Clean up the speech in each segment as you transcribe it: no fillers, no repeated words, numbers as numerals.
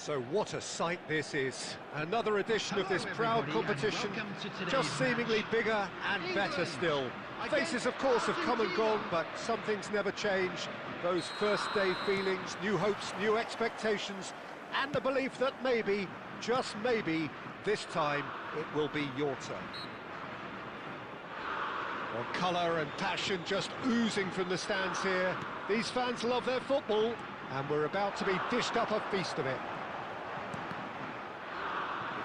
So what a sight this is. Another edition of this proud competition, just seemingly bigger and better still. Faces, of course, have come and gone, but some things never change. Those first day feelings, new hopes, new expectations, and the belief that maybe, just maybe, this time it will be your turn. Well, colour and passion just oozing from the stands here. These fans love their football, and we're about to be dished up a feast of it.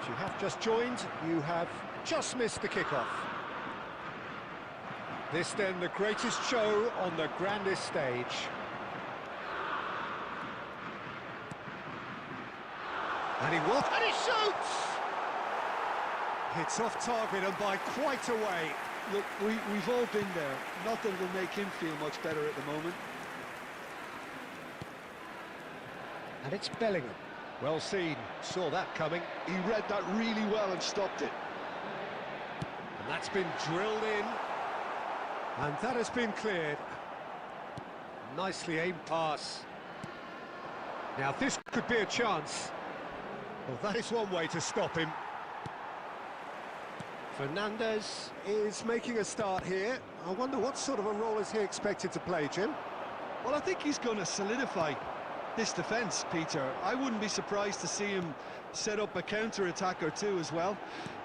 If you have just joined, you have just missed the kickoff. This then the greatest show on the grandest stage. And he shoots! It's off target and by quite a way. Look, we've all been there. Not that it'll make him feel much better at the moment. And it's Bellingham. Well seen, saw that coming. He read that really well and stopped it. And that's been drilled in. And that has been cleared. Nicely aimed pass. Now this could be a chance. Well, that is one way to stop him. Fernandez is making a start here. I wonder what sort of a role is he expected to play, Jim? Well, I think he's going to solidify this defence, Peter. I wouldn't be surprised to see him set up a counter-attack or two as well.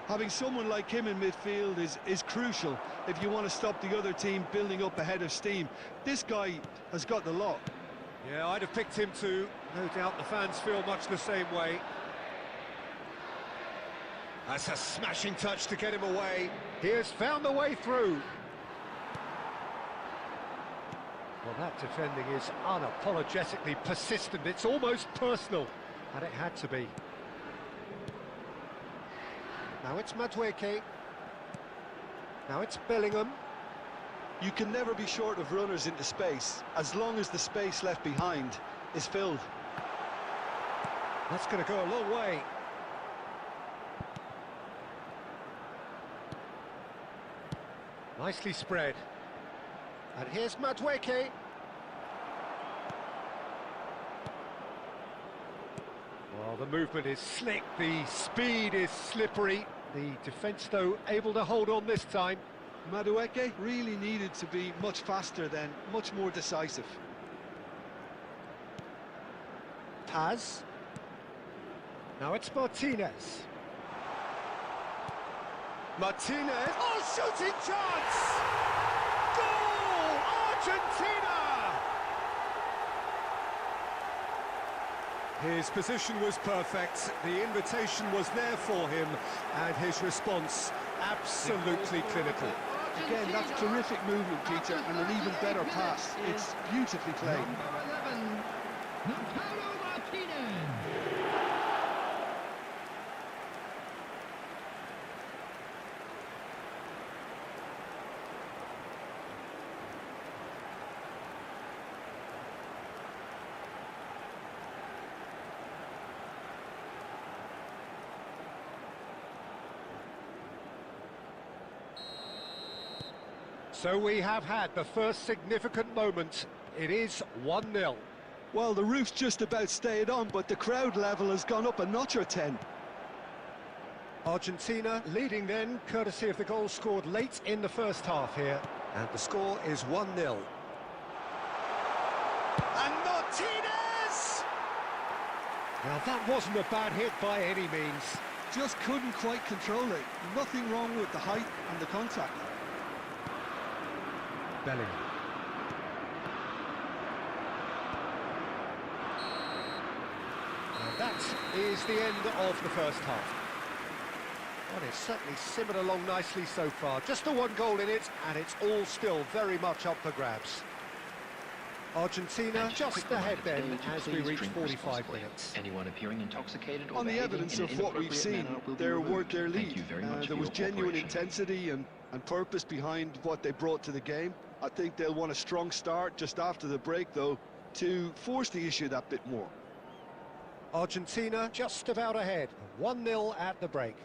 Having someone like him in midfield is crucial if you want to stop the other team building up ahead of steam. This guy has got the lot. Yeah, I'd have picked him too. No doubt the fans feel much the same way. That's a smashing touch to get him away. He has found the way through. Well, that defending is unapologetically persistent. It's almost personal, and it had to be. Now it's Madueke. Now it's Bellingham. You can never be short of runners into space, as long as the space left behind is filled. That's going to go a long way. Nicely spread. And here's Madueke. Well, the movement is slick, the speed is slippery. The defence, though, able to hold on this time. Madueke really needed to be much faster then, much more decisive. Paz. Now it's Martinez. Martinez. Oh, shooting chance! Goal! Argentina! His position was perfect, the invitation was there for him, and his response absolutely clinical. Again, that's terrific movement, Peter, and an even better pass. It's beautifully played. So we have had the first significant moment. It is 1-0. Well, the roof's just about stayed on, but the crowd level has gone up a notch or 10. Argentina leading then, courtesy of the goal scored late in the first half here. And the score is 1-0. And Martinez! Now that wasn't a bad hit by any means. Just couldn't quite control it. Nothing wrong with the height and the contact. Bellingham. And that is the end of the first half. Well, it's certainly simmered along nicely so far. Just the one goal in it, and it's all still very much up for grabs. Argentina just ahead then as we reach 45 minutes. Anyone appearing intoxicated or on the evidence of what we've seen, they're worth their lead. There was genuine intensity and purpose behind what they brought to the game. I think they'll want a strong start just after the break, though, to force the issue that bit more. Argentina just about ahead, 1-0 at the break.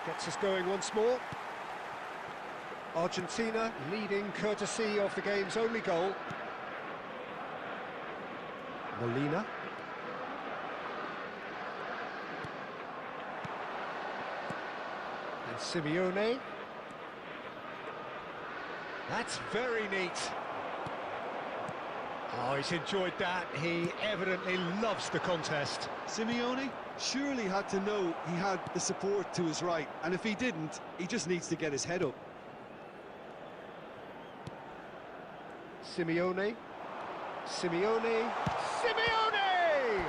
Gets us going once more. Argentina leading courtesy of the game's only goal. Molina. And Simeone. That's very neat. Oh, he's enjoyed that. He evidently loves the contest. Simeone surely had to know he had the support to his right, and if he didn't, he just needs to get his head up. Simeone. Simeone. Simeone!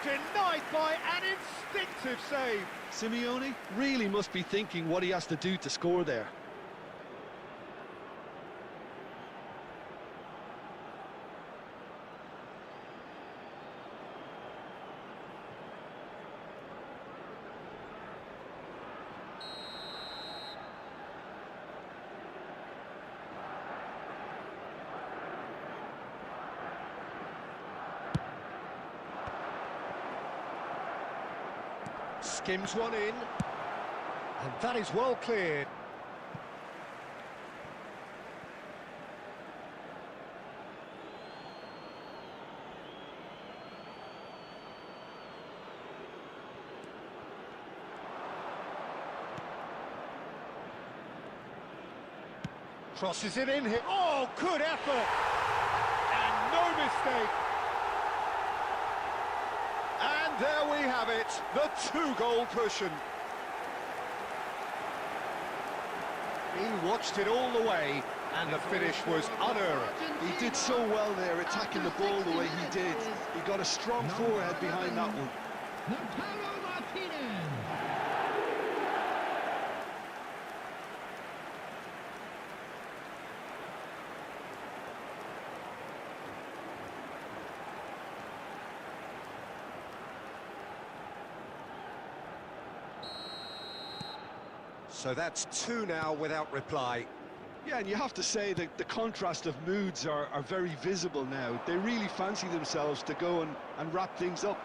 Denied by an instinctive save. Simeone really must be thinking what he has to do to score there. Skims one in, and that is well cleared. Crosses it in here. Oh, good effort! And no mistake. And there we have it, the two-goal cushion. He watched it all the way, and the finish was unerring. He did so well there, attacking the ball the way he did. He got a strong forehead behind that one. So that's two now without reply. Yeah, and you have to say that the contrast of moods are very visible now. They really fancy themselves to go and wrap things up.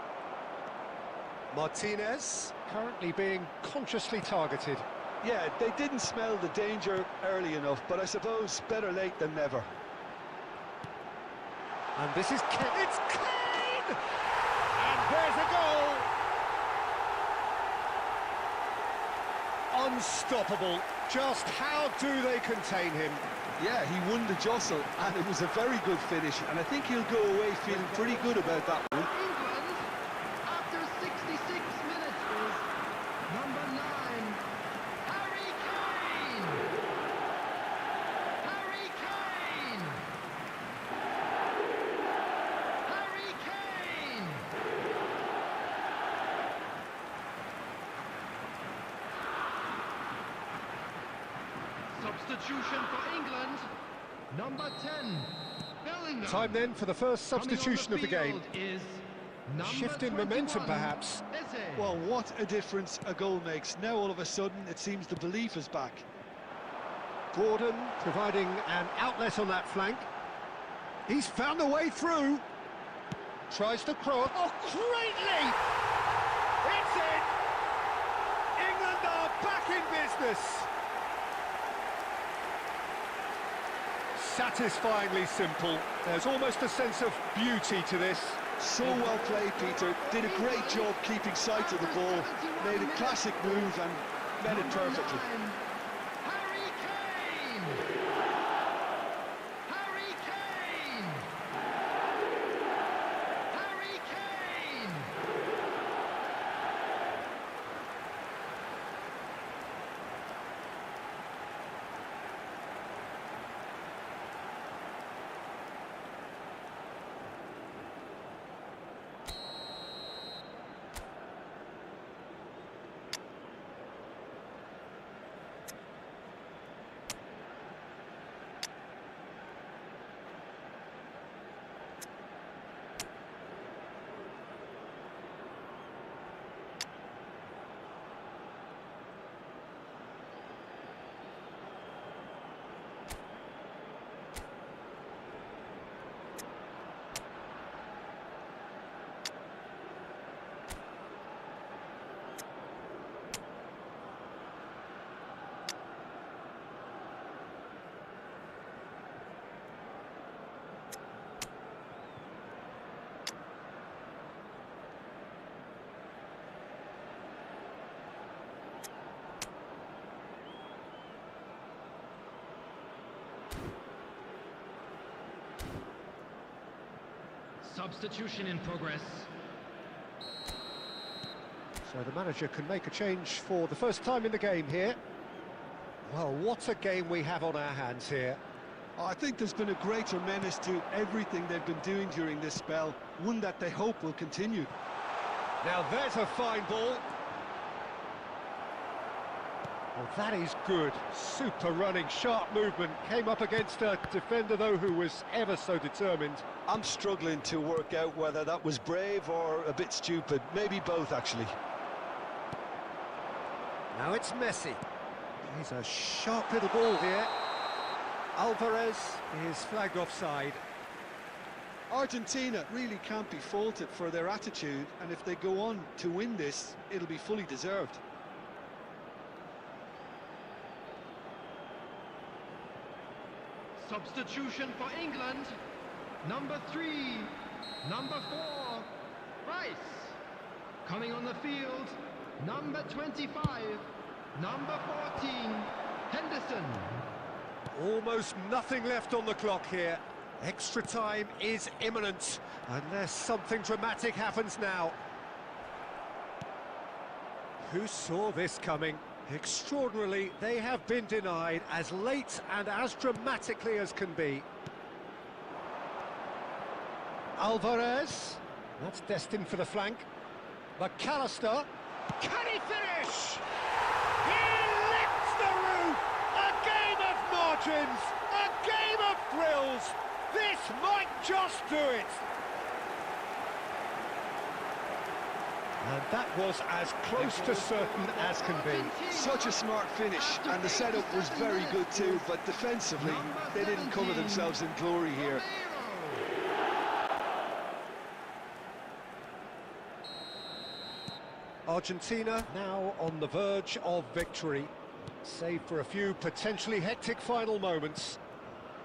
Martinez currently being consciously targeted. Yeah, they didn't smell the danger early enough, but I suppose better late than never. And this is it's Kane! And there's a goal! Unstoppable. Just how do they contain him? Yeah, he won the jostle, and it was a very good finish, and I think he'll go away feeling pretty good about that one. England, after 66 minutes, is number 9, Harry Kane! Harry Kane! Harry Kane! Substitution for England, number 10, Bellingham. Time then for the first substitution of the game. Shift in momentum, perhaps. Well, what a difference a goal makes. Now all of a sudden it seems the belief is back. Gordon providing an outlet on that flank. He's found a way through. Tries to cross. Oh, great leap! It's in! England are back in business. Satisfyingly simple. There's almost a sense of beauty to this. So well played, Peter. Did a great job keeping sight of the ball. Made a classic move and met it perfectly. Harry Kane! Harry Kane! Harry Kane! Substitution in progress. So the manager can make a change for the first time in the game here. Well, what a game we have on our hands here. I think there's been a greater menace to everything they've been doing during this spell, one that they hope will continue. Now there's a fine ball. Well, that is good. Super running, sharp movement. Came up against a defender, though, who was ever so determined. I'm struggling to work out whether that was brave or a bit stupid. Maybe both, actually. Now it's Messi. He's a sharp little ball here. Alvarez is flagged offside. Argentina really can't be faulted for their attitude, and if they go on to win this, it'll be fully deserved. Substitution for England. Number 3, number 4, Rice. Coming on the field, number 25, number 14, Henderson. Almost nothing left on the clock here. Extra time is imminent, unless something dramatic happens now. Who saw this coming? Extraordinarily, they have been denied as late and as dramatically as can be. Alvarez, that's destined for the flank. McAllister, can he finish? He lifts the roof! A game of margins, a game of thrills. This might just do it. And that was as close to certain as can be. Such a smart finish, and the setup was very good too, but defensively, they didn't cover themselves in glory here. Argentina now on the verge of victory, save for a few potentially hectic final moments.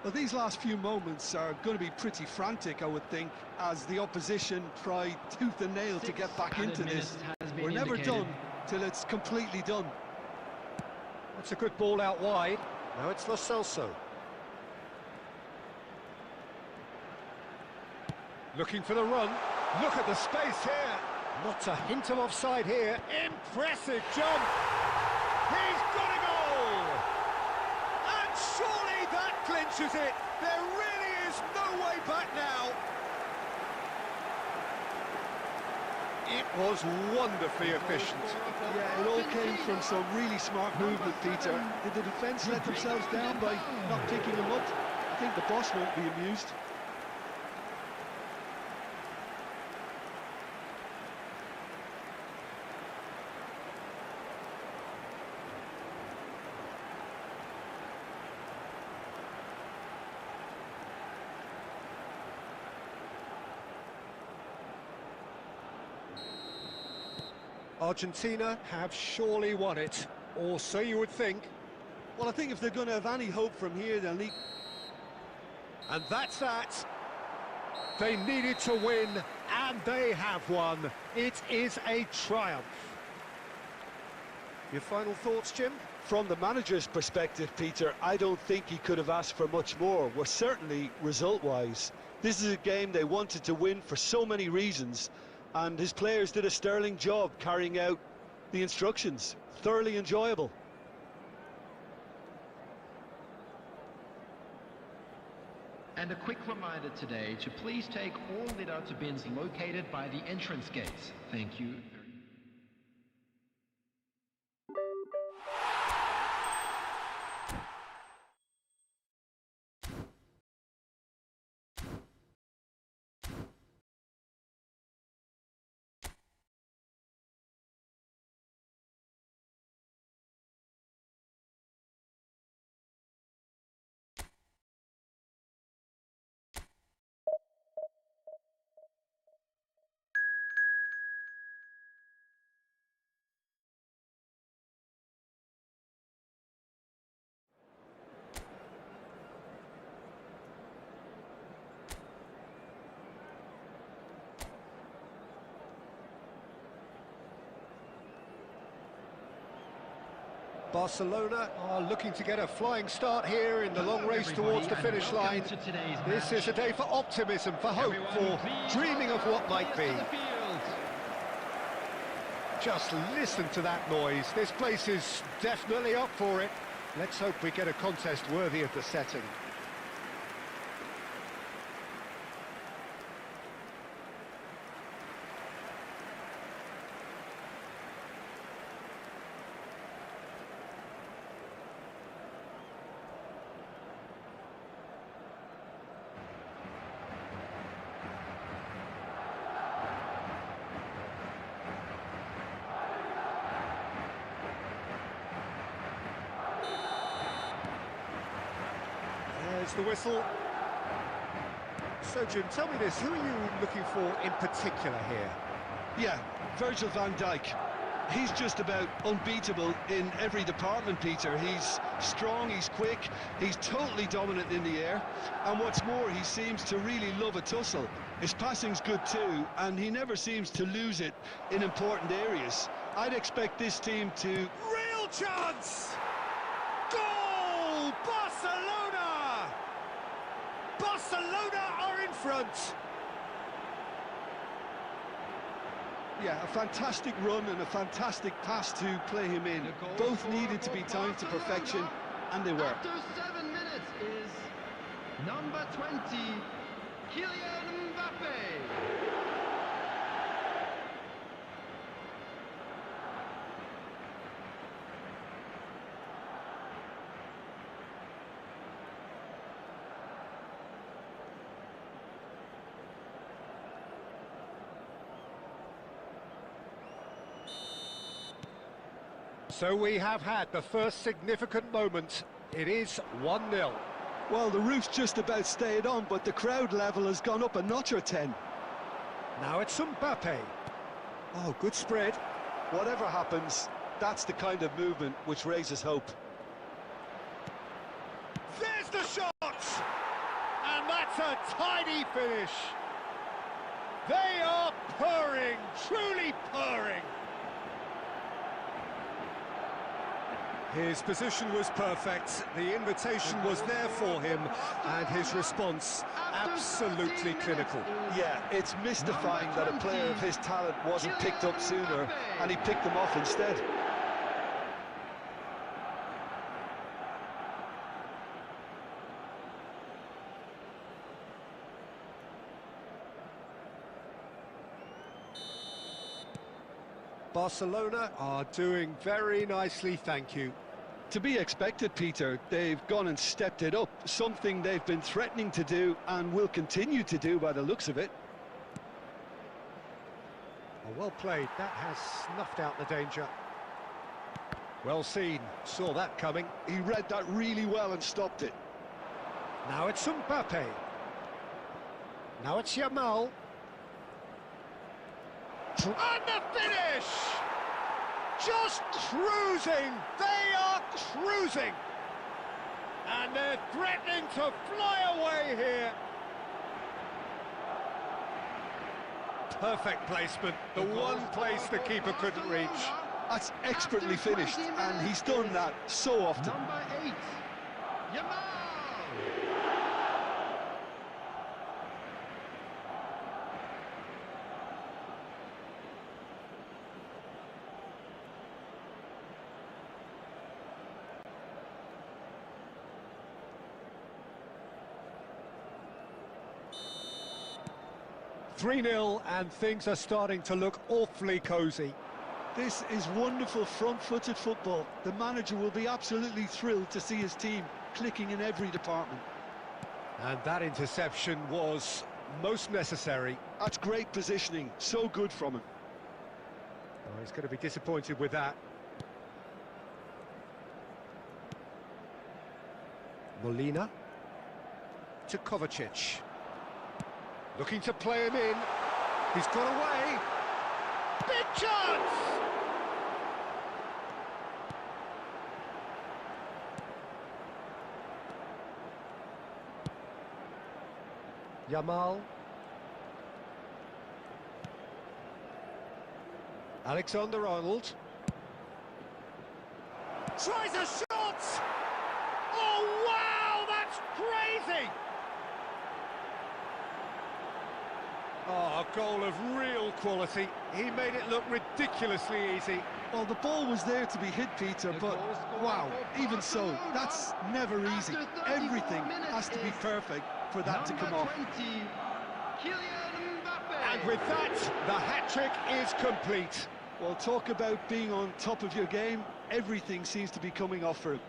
Well, these last few moments are going to be pretty frantic, I would think, as the opposition try tooth and nail to get back into this. We're never done till it's completely done. That's a good ball out wide. Now it's Lo Celso. Looking for the run. Look at the space here. Not a hint of offside here. Impressive jump. He's got a goal. And surely that clinches it. There really is no way back now. It was wonderfully efficient. Yeah, it all came from some really smart movement, Peter. Did the defence let themselves down by not picking them up? I think the boss won't be amused. Argentina have surely won it, or so you would think. Well, I think if they're going to have any hope from here, they'll need... And that's that. They needed to win, and they have won. It is a triumph. Your final thoughts, Jim? From the manager's perspective, Peter, I don't think he could have asked for much more. Well, certainly result-wise. This is a game they wanted to win for so many reasons, and his players did a sterling job carrying out the instructions. Thoroughly enjoyable. And a quick reminder today to please take all lit-out bins located by the entrance gates. Thank you. Barcelona are looking to get a flying start here in the long race towards the finish line. This is a day for optimism, for hope, for dreaming of what might be. Just listen to that noise. This place is definitely up for it. Let's hope we get a contest worthy of the setting. There's the whistle. So, Jim, tell me this, who are you looking for in particular here? Yeah, Virgil van Dijk. He's just about unbeatable in every department, Peter. He's strong, he's quick, he's totally dominant in the air. And what's more, he seems to really love a tussle. His passing's good too, and he never seems to lose it in important areas. I'd expect this team to... Real chance! Goal! Barcelona! Barcelona are in front! Yeah, a fantastic run and a fantastic pass to play him in. Both needed to be timed to perfection, and they were. After 7 minutes is number 20, Kylian Mbappe. So we have had the first significant moment. It is 1-0. Well, the roof's just about stayed on, but the crowd level has gone up a notch or 10. Now it's Mbappe. Oh, good spread. Whatever happens, that's the kind of movement which raises hope. There's the shot! And that's a tidy finish. They are purring, truly purring. His position was perfect, the invitation was there for him, and his response absolutely clinical. Yeah, it's mystifying that a player of his talent wasn't picked up sooner, and he picked them off instead. Barcelona are doing very nicely, thank you. To be expected, Peter. They've gone and stepped it up, something they've been threatening to do and will continue to do by the looks of it. Oh, well played, that has snuffed out the danger. Well seen, saw that coming. He read that really well and stopped it. Now it's Mbappe. Now it's Yamal. And the finish! Just cruising! They are cruising! And they're threatening to fly away here. Perfect placement, the one place the keeper couldn't reach. That's expertly finished, and he's done that so often. Number 8, Yamal. 3-0 and things are starting to look awfully cosy. This is wonderful front-footed football. The manager will be absolutely thrilled to see his team clicking in every department. And that interception was most necessary. That's great positioning, so good from him. Oh, he's going to be disappointed with that. Molina to Kovacic. Looking to play him in. He's got away. Big chance! Yamal. Alexander-Arnold. Tries a shot! Oh, wow, that's crazy! Oh, a goal of real quality. He made it look ridiculously easy. Well, the ball was there to be hit, Peter, but wow, even so, that's never easy. Everything has to be perfect for that to come off. And with that, the hat-trick is complete. Well, talk about being on top of your game. Everything seems to be coming off for him.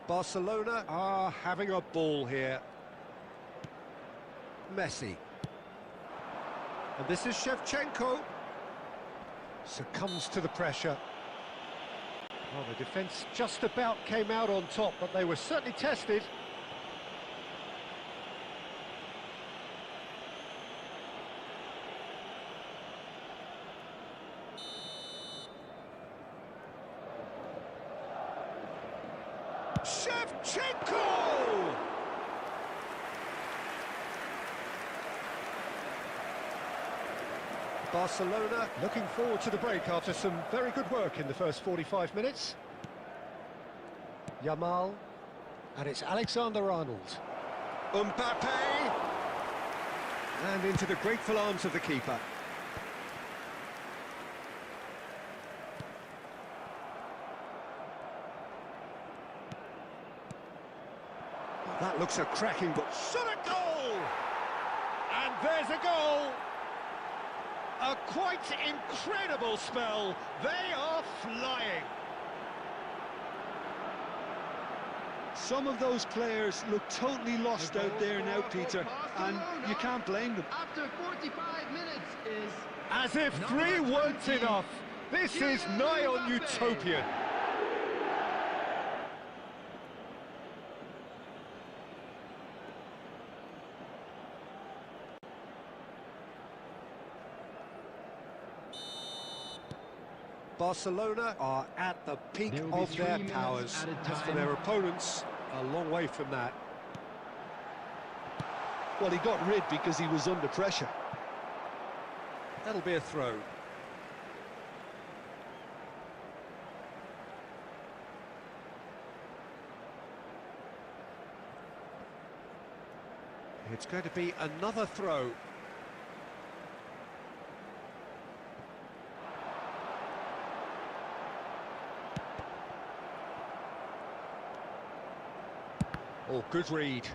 Barcelona are having a ball here. Messi. And this is Shevchenko. Succumbs to the pressure. Well, the defence just about came out on top, but they were certainly tested. Shevchenko! Barcelona looking forward to the break after some very good work in the first 45 minutes. Yamal, and it's Alexander-Arnold. Mbappe! And into the grateful arms of the keeper. That looks a cracking, but shot a goal! And there's a goal! A quite incredible spell. They are flying. Some of those players look totally lost out there now, Peter, and you can't blame them. After 45 minutes is... As if three weren't enough. This is nigh on utopian. Barcelona are at the peak of their powers. As for their opponents, a long way from that. Well, he got rid because he was under pressure. That'll be a throw. It's going to be another throw. Oh, good read.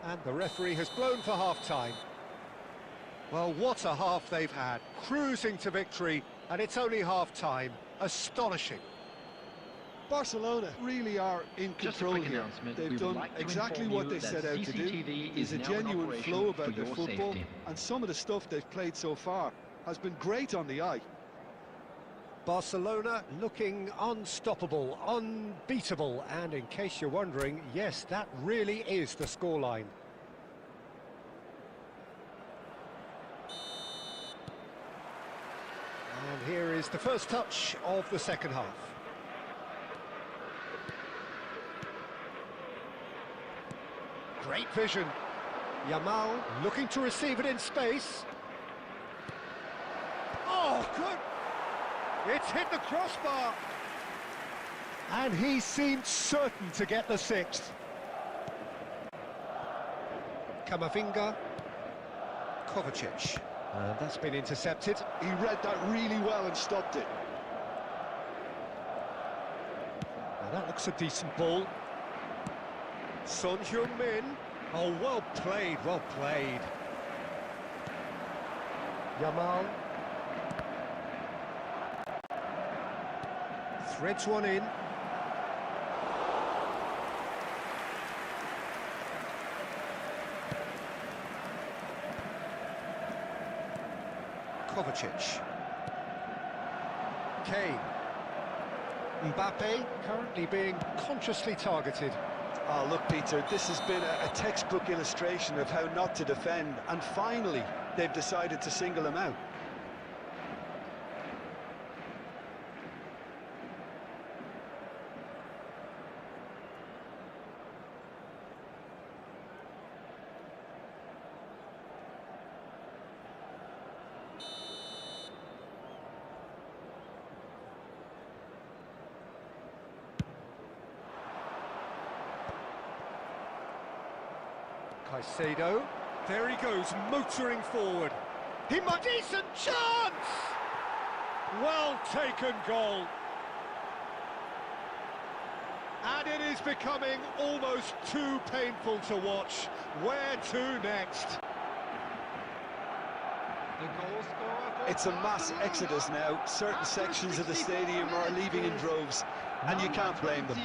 And the referee has blown for half-time. Well, what a half they've had. Cruising to victory, and it's only half-time. Astonishing. Barcelona really are in control here. They've done exactly what they set out to do. There's a genuine flow about their football, and some of the stuff they've played so far has been great on the eye. Barcelona looking unstoppable, unbeatable, and in case you're wondering, yes, that really is the scoreline. And here is the first touch of the second half. Great vision. Yamal looking to receive it in space. Oh, good. It's hit the crossbar. And he seemed certain to get the sixth. Camavinga. Kovacic. And that's been intercepted. He read that really well and stopped it. Now that looks a decent ball. Son Heung-min. Oh, well played, well played. Yamal. Threads one in. Kovacic. Kane. Mbappe currently being consciously targeted. Oh, look, Peter, this has been a textbook illustration of how not to defend, and finally they've decided to single him out. Caicedo. There he goes, motoring forward. He might... Decent chance! Well taken goal. And it is becoming almost too painful to watch. Where to next? The goal scorer for It's a mass Barcelona. exodus now. Certain After sections of the 64 stadium are leaving in droves, and you Number can't blame them.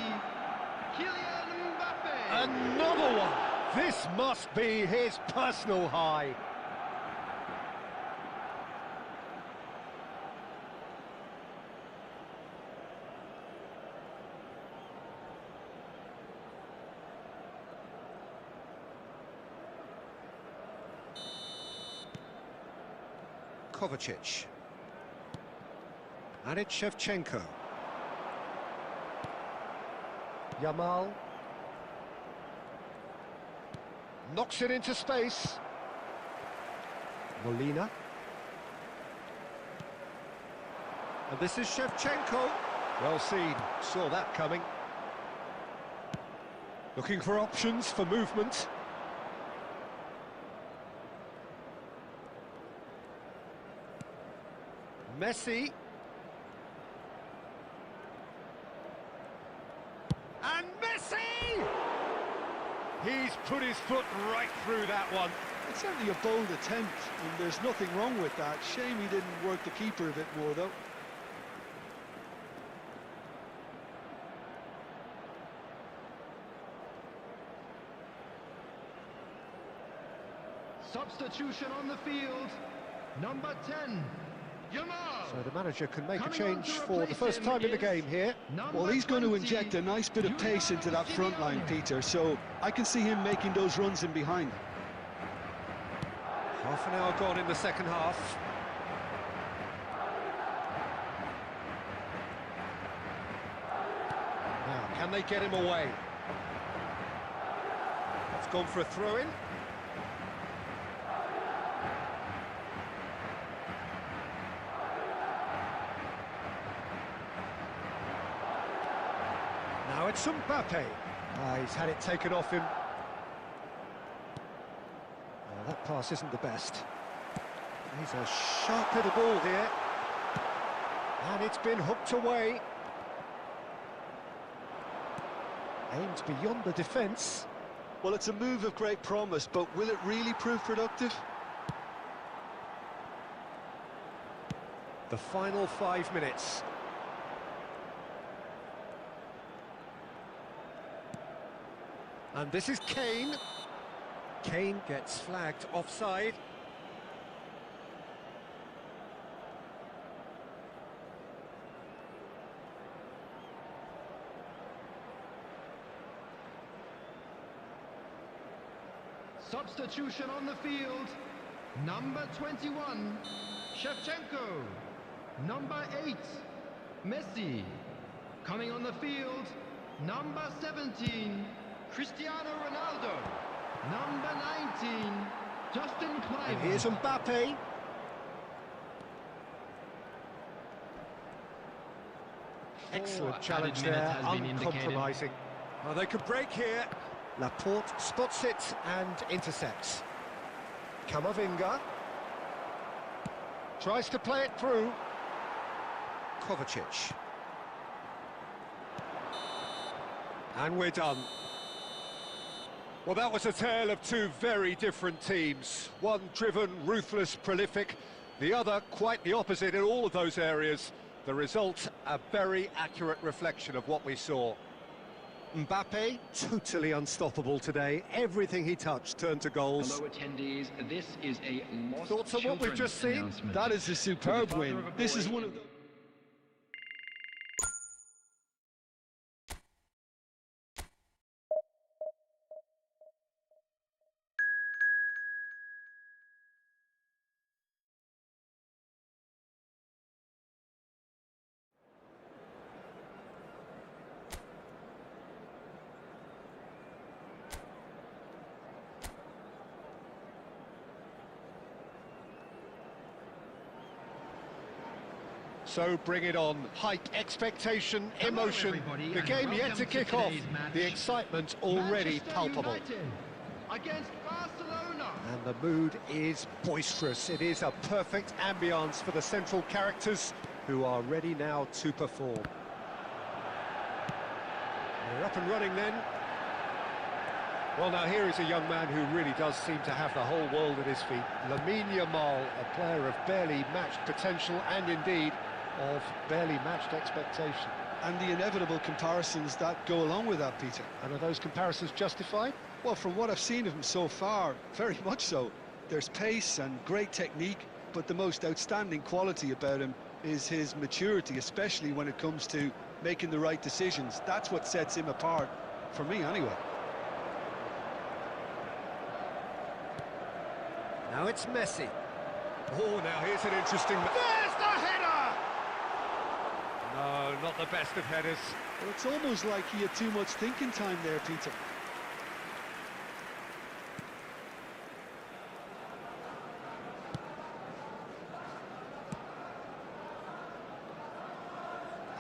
20, Kylian Mbappe. Another one! This must be his personal high. Kovacic. And it's Shevchenko. Yamal. Knocks it into space. Molina. And this is Shevchenko. Well seen, saw that coming. Looking for options for movement. Messi. And Messi! He's put his foot right through that one. It's certainly a bold attempt, and there's nothing wrong with that. Shame he didn't work the keeper a bit more, though. Substitution on the field. Number 10, Yamal. So the manager can make a Coming on change to for the replace first him time in the is game here. number Well, he's going to 20, inject a nice bit of pace into that front line, Peter, so I can see him making those runs in behind. Half an hour gone in the second half. Now, can they get him away? It's gone for a throw-in. Now it's Mbappe. He's had it taken off him. That pass isn't the best. He's a sharp little ball here. And it's been hooked away. Aimed beyond the defence. Well, it's a move of great promise, but will it really prove productive? The final 5 minutes. And this is Kane. Kane gets flagged offside. Substitution on the field. Number 21, Shevchenko. Number 8, Messi. Coming on the field, number 17, Cristiano Ronaldo. Number 19, Justin And Clive. here's Mbappe. Excellent challenge there, uncompromising. Well, they could break here. Laporte spots it and intercepts. Camavinga tries to play it through. Kovacic. And we're done. Well, that was a tale of two very different teams. One driven, ruthless, prolific. The other quite the opposite in all of those areas. The result, a very accurate reflection of what we saw. Mbappe, totally unstoppable today. Everything he touched turned to goals. Hello attendees, this is a lost Thoughts on what we've children just seen? announcement. That is a superb father win. of a This boy is one of the... So bring it on. Hype, expectation, Hello, emotion. everybody, The and game yet welcome to to kick off. today's match. The excitement already Manchester palpable. United are against Barcelona. And the mood is boisterous. It is a perfect ambience for the central characters who are ready now to perform. They're up and running then. Well, now here is a young man who really does seem to have the whole world at his feet. Lamine Yamal, a player of barely matched potential and indeed of barely matched expectation. And the inevitable comparisons that go along with that, Peter. And are those comparisons justified? Well, from what I've seen of him so far, very much so. There's pace and great technique, but the most outstanding quality about him is his maturity, especially when it comes to making the right decisions. That's what sets him apart, for me anyway. Now it's Messi. Oh, now here's an interesting... There's the header! No, not the best of headers. Well, it's almost like he had too much thinking time there, Peter.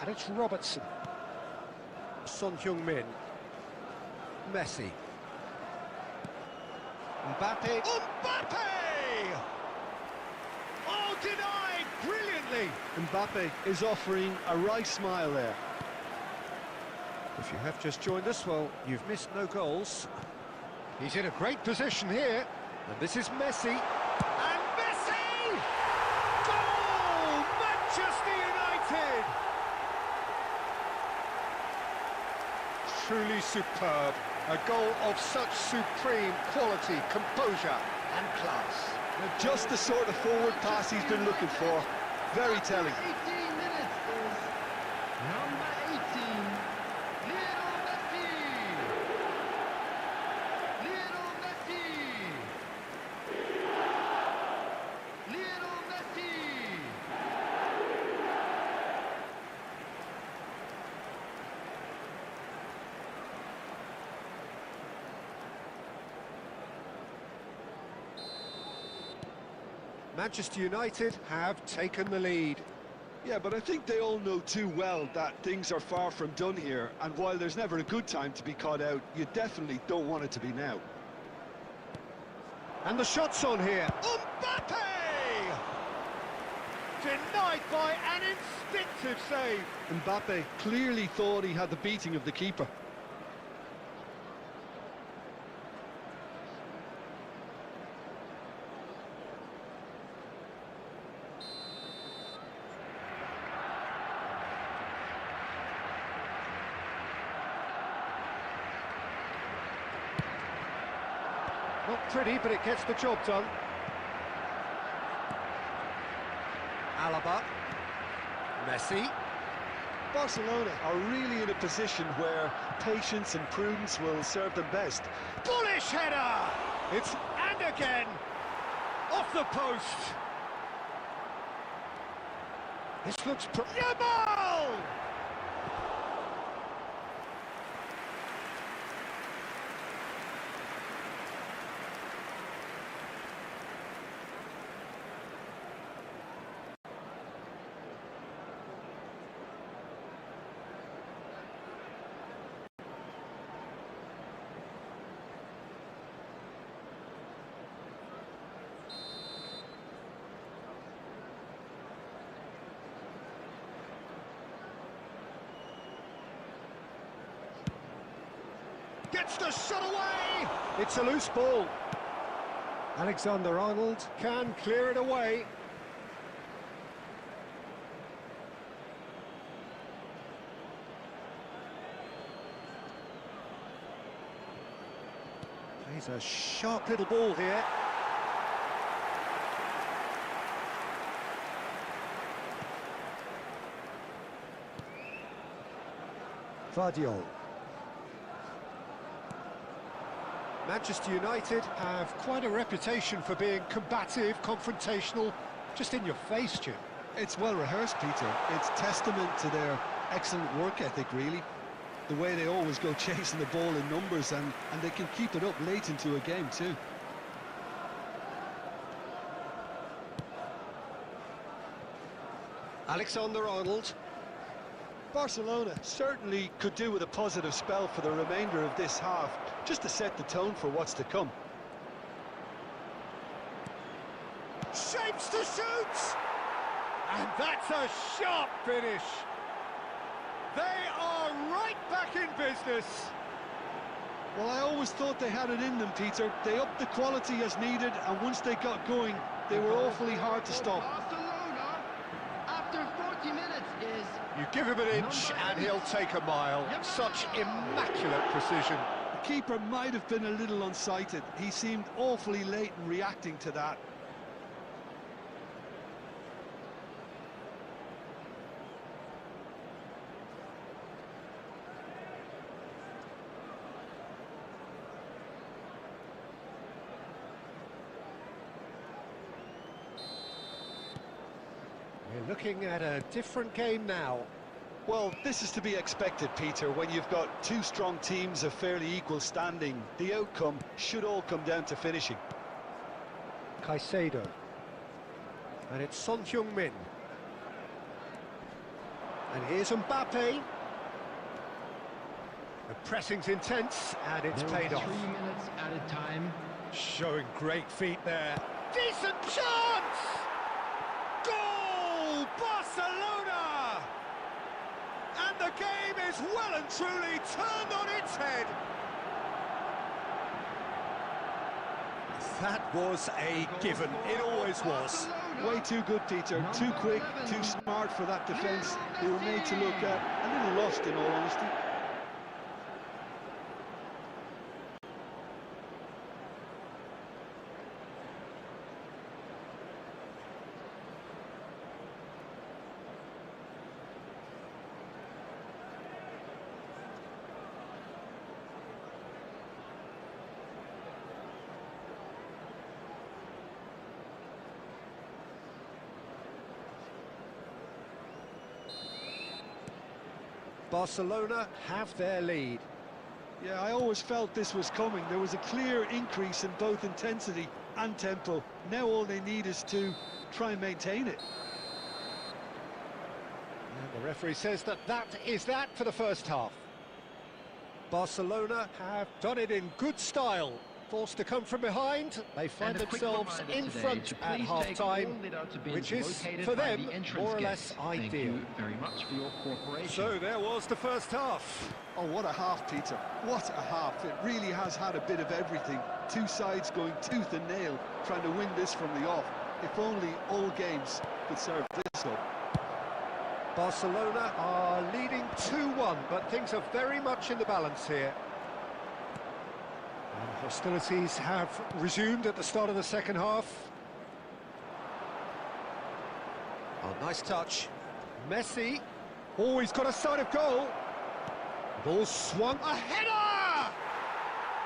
And it's Robertson. Son Heung-min. Messi. Mbappe. Mbappe! Oh, denied brilliantly! Mbappe is offering a right smile there. If you have just joined us, well, you've missed no goals. He's in a great position here. And this is Messi. And Messi! Goal! Manchester United! Truly superb. A goal of such supreme quality, composure and class. Just the sort of forward pass he's been looking for. Very telling. 18 minutes is number 18, Lionel Messi. Lionel Messi. Lionel Messi. Manchester United have taken the lead. Yeah, but I think they all know too well that things are far from done here, and while there's never a good time to be caught out, you definitely don't want it to be now. And the shot's on here. Mbappe! Denied by an instinctive save. Mbappe clearly thought he had the beating of the keeper. Not pretty, but it gets the job done. Alaba. Messi. Barcelona are really in a position where patience and prudence will serve them best. Bullish header! It's... and again! Off the post! This looks... Yamal! Gets the shot away! It's a loose ball. Alexander-Arnold can clear it away. Plays a sharp little ball here. Vardiol. Manchester United have quite a reputation for being combative, confrontational, just in your face, Jim. It's well rehearsed, Peter. It's testament to their excellent work ethic, really. The way they always go chasing the ball in numbers, and they can keep it up late into a game too. Alexander-Arnold. Barcelona certainly could do with a positive spell for the remainder of this half, just to set the tone for what's to come. attempts to shoot! And that's a sharp finish. They are right back in business. Well, I always thought they had it in them, Peter. They upped the quality as needed, and once they got going, they were awfully hard to stop. Barcelona, after 40 minutes, is... You give him an inch and he'll take a mile. Such immaculate precision. The keeper might have been a little unsighted. He seemed awfully late in reacting to that. We're looking at a different game now. Well, this is to be expected, Peter. When you've got two strong teams of fairly equal standing, the outcome should all come down to finishing. Caicedo. And it's Son Heung-min. And here's Mbappe. The pressing's intense, and it's paid off. 3 minutes added time. Showing great feet there. Decent chance! Goal! Barcelona! And the game is well and truly turned on its head. That was a given. It always was. Way too good, Peter. Too quick, too smart for that defence. They were made to look a little lost, in all honesty. Barcelona have their lead. Yeah, I always felt this was coming. There was a clear increase in both intensity and tempo. Now all they need is to try and maintain it. And the referee says that is that for the first half. Barcelona have done it in good style. Forced to come from behind, they find themselves in front at half-time, which is, for them, more or less ideal. Thank you very much for your cooperation. So there was the first half. Oh, what a half, Peter. What a half. It really has had a bit of everything. Two sides going tooth and nail, trying to win this from the off. If only all games could serve this up. Barcelona are leading 2-1, but things are very much in the balance here. And hostilities have resumed at the start of the second half. Oh, nice touch. Messi. Oh, he's got a sight of goal. Ball swung. A header!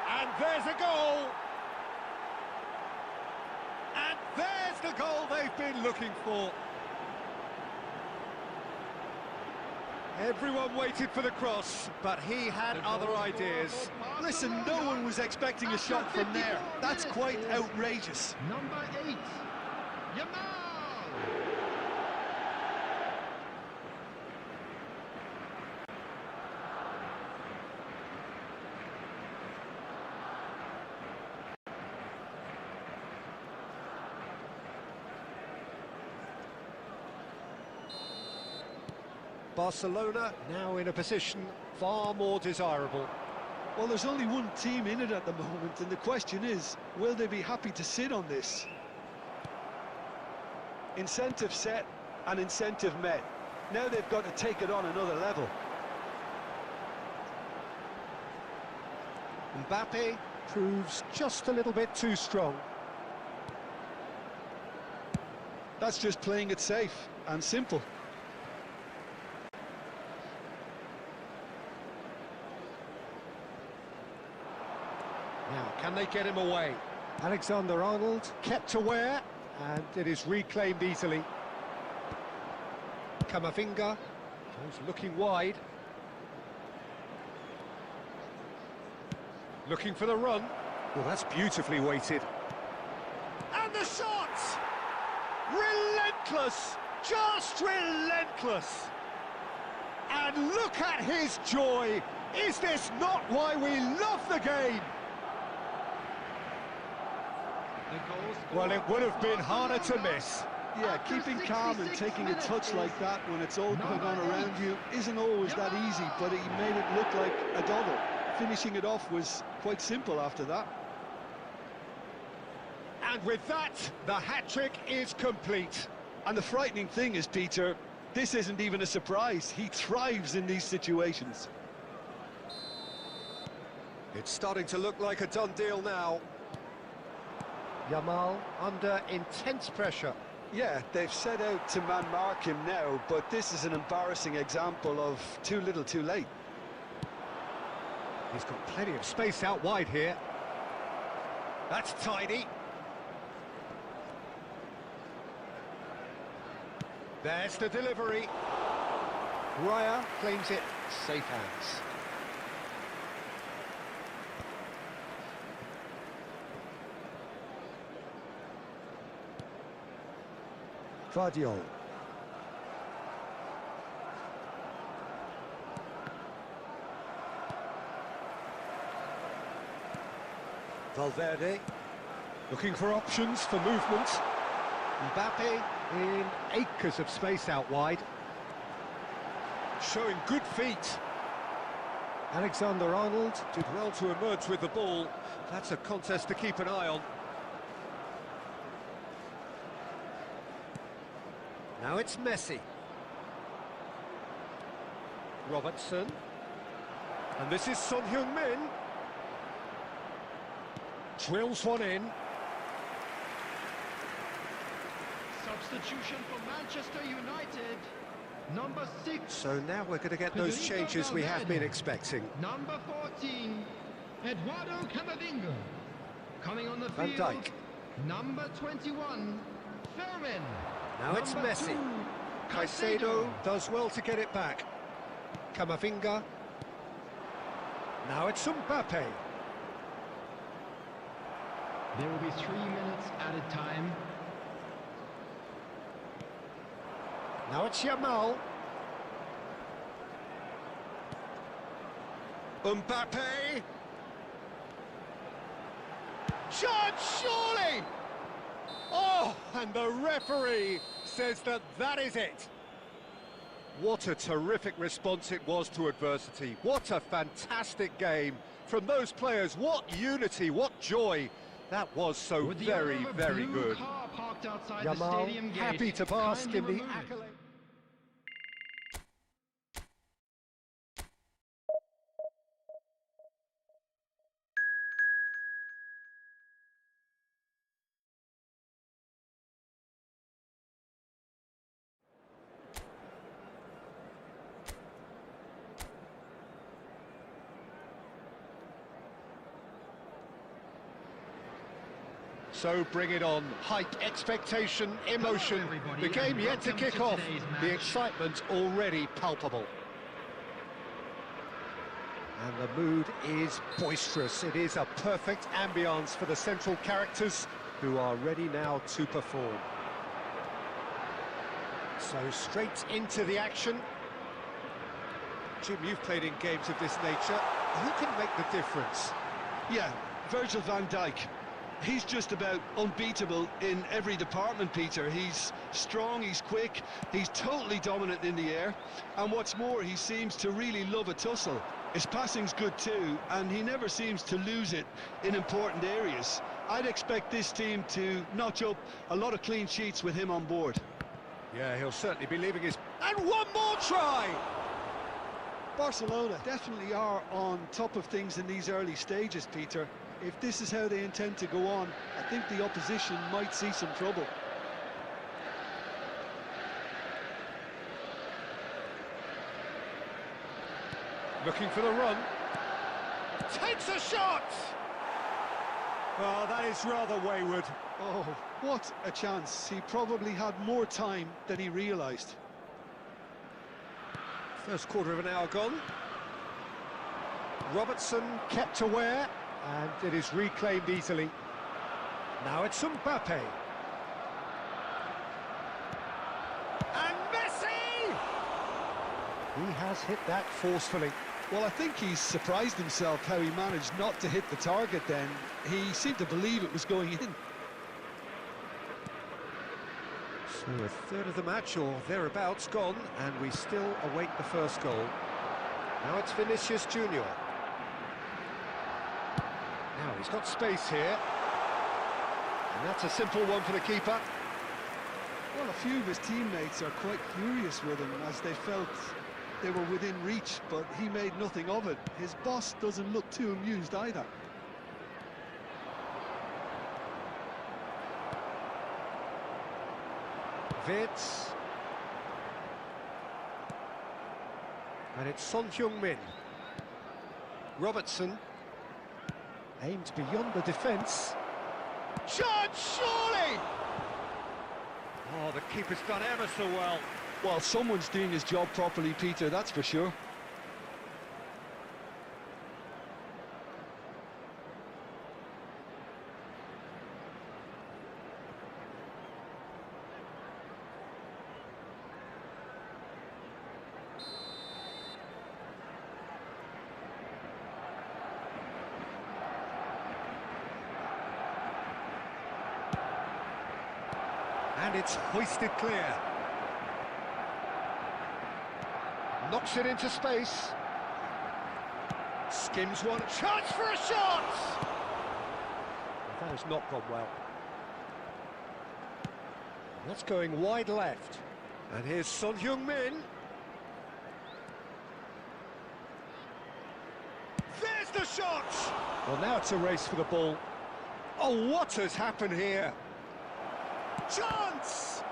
And there's a goal. And there's the goal they've been looking for. Everyone waited for the cross, but he had other ideas. Listen, no one was expecting a shot from there. That's quite outrageous. Number 8, Yamal. Barcelona now in a position far more desirable. Well, there's only one team in it at the moment, and the question is, will they be happy to sit on this? Incentive set and incentive met. Now they've got to take it on another level. Mbappe proves just a little bit too strong. That's just playing it safe and simple. Now, can they get him away? Alexander-Arnold kept aware, and it is reclaimed easily. Camavinga goes looking wide. Looking for the run. Well, that's beautifully weighted. And the shot! Relentless! Just relentless! And look at his joy! Is this not why we love the game? Well, it would have been harder to miss. Yeah, keeping calm and taking a touch like that when it's all going on around you isn't always that easy, but he made it look like a double. Finishing it off was quite simple after that. And with that, the hat-trick is complete. And the frightening thing is, Peter, this isn't even a surprise. He thrives in these situations. It's starting to look like a done deal now. Yamal under intense pressure. Yeah, they've set out to man-mark him now, but this is an embarrassing example of too little too late. He's got plenty of space out wide here. That's tidy. There's the delivery. Raya claims it. Safe hands. Guardiola. Valverde looking for options for movement. Mbappe in acres of space out wide. Showing good feet. Alexander-Arnold did well to emerge with the ball. That's a contest to keep an eye on. Now it's Messi. Robertson. And this is Son Heung-min. Drills one in. Substitution for Manchester United. Number 6. So now we're going to get those changes we have been expecting. Number 14, Eduardo Camavinga. Coming on the Van field, Dijk. number 21, Fermin. Now it's Number Messi. 2, Caicedo does well to get it back. Camavinga. Now it's Mbappe. There will be 3 minutes added time. Now it's Yamal. Mbappe. Shot, surely! Oh, and the referee says that that is it. What a terrific response it was to adversity. What a fantastic game from those players. What unity, what joy. That was so very, very good. Yamal happy to bask in the accolade. So bring it on. Hype, expectation, emotion. The game yet to kick off. The excitement already palpable. And the mood is boisterous. It is a perfect ambience for the central characters who are ready now to perform. So straight into the action. Jim, you've played in games of this nature. Who can make the difference? Yeah, Virgil van Dijk. He's just about unbeatable in every department, Peter. He's strong, he's quick, he's totally dominant in the air. And what's more, he seems to really love a tussle. His passing's good too, and he never seems to lose it in important areas. I'd expect this team to notch up a lot of clean sheets with him on board. Yeah, he'll certainly be leaving his... And one more try! Barcelona definitely are on top of things in these early stages, Peter. If this is how they intend to go on, I think the opposition might see some trouble. Looking for the run. Takes a shot! Well, that is rather wayward. Oh, what a chance. He probably had more time than he realised. First quarter of an hour gone. Robertson kept aware, and it is reclaimed easily. Now it's Mbappe. And Messi! He has hit that forcefully. Well, I think he's surprised himself how he managed not to hit the target then. He seemed to believe it was going in. So a third of the match, or thereabouts, gone, and we still await the first goal. Now it's Vinicius Junior. Now he's got space here. And that's a simple one for the keeper. Well, a few of his teammates are quite furious with him as they felt they were within reach, but he made nothing of it. His boss doesn't look too amused either. Vitz. And it's Son Heung-min. Robertson. Aimed beyond the defence. Shot, surely! Oh, the keeper's done ever so well. Well, someone's doing his job properly, Peter, that's for sure. And it's hoisted clear. Knocks it into space. Skims one. Chance for a shot! That has not gone well. That's going wide left. And here's Son Heung-min. There's the shot! Well, now it's a race for the ball. Oh, what has happened here? Chance!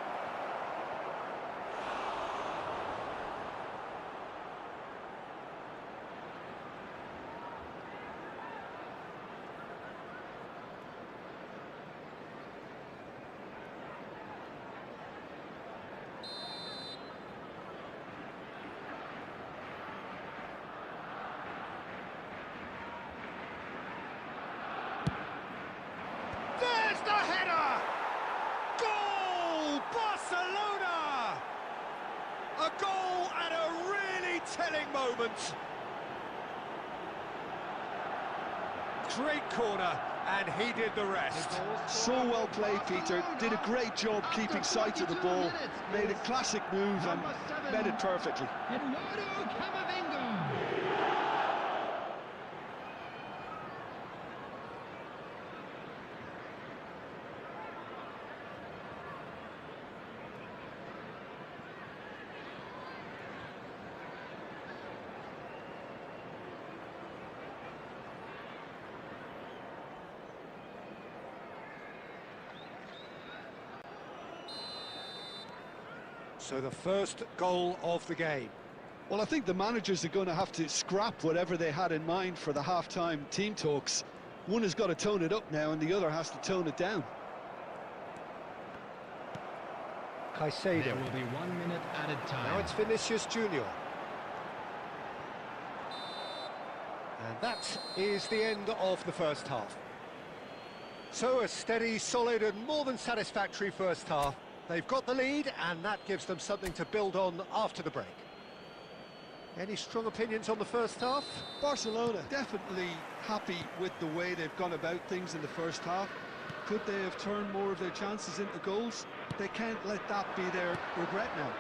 There's the header! Goal! Barcelona! A goal at a really telling moment. Great corner, and he did the rest. So well played, Peter. Did a great job keeping sight of the ball. Made a classic move and met it perfectly. Eduardo Camavinga. So the first goal of the game. Well, I think the managers are going to have to scrap whatever they had in mind for the half-time team talks. One has got to tone it up now and the other has to tone it down. Caicedo. There will be 1 minute added time. Now it's Vinicius Junior. And that is the end of the first half. So a steady, solid and more than satisfactory first half. They've got the lead, and that gives them something to build on after the break. Any strong opinions on the first half? Barcelona definitely happy with the way they've gone about things in the first half. Could they have turned more of their chances into goals? They can't let that be their regret now.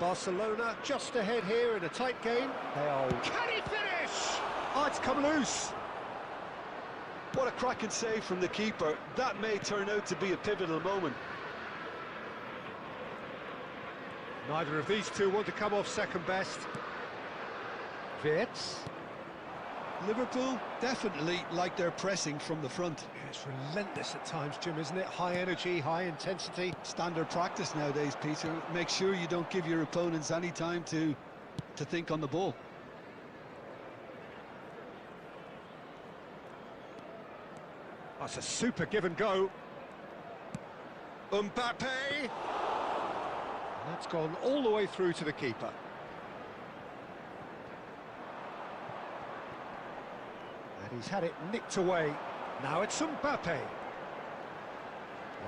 Barcelona just ahead here in a tight game. They are... Can he finish? Oh, it's come loose. What a cracking save from the keeper. That may turn out to be a pivotal moment. Neither of these two want to come off second best. Vitz. Liverpool definitely like their pressing from the front. It's relentless at times, Jim, isn't it? High energy, high intensity. Standard practice nowadays, Peter. Make sure you don't give your opponents any time to think on the ball. That's a super give and go. Mbappe. That's gone all the way through to the keeper. And he's had it nicked away. Now it's Mbappe.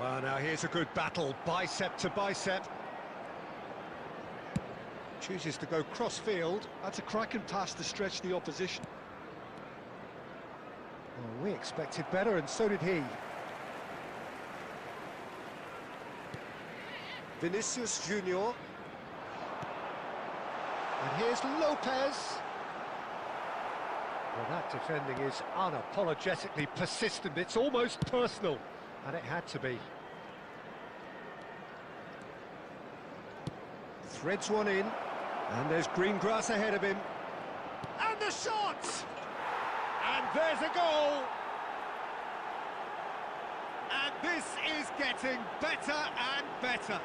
Well, now here's a good battle, bicep to bicep. Chooses to go cross-field. That's a cracking pass to stretch the opposition. Well, we expected better, and so did he. Vinicius Junior. And here's Lopez. Well, that defending is unapologetically persistent. It's almost personal, and it had to be. Threads one in, and there's green grass ahead of him. And the shot! And there's a goal! And this is getting better and better.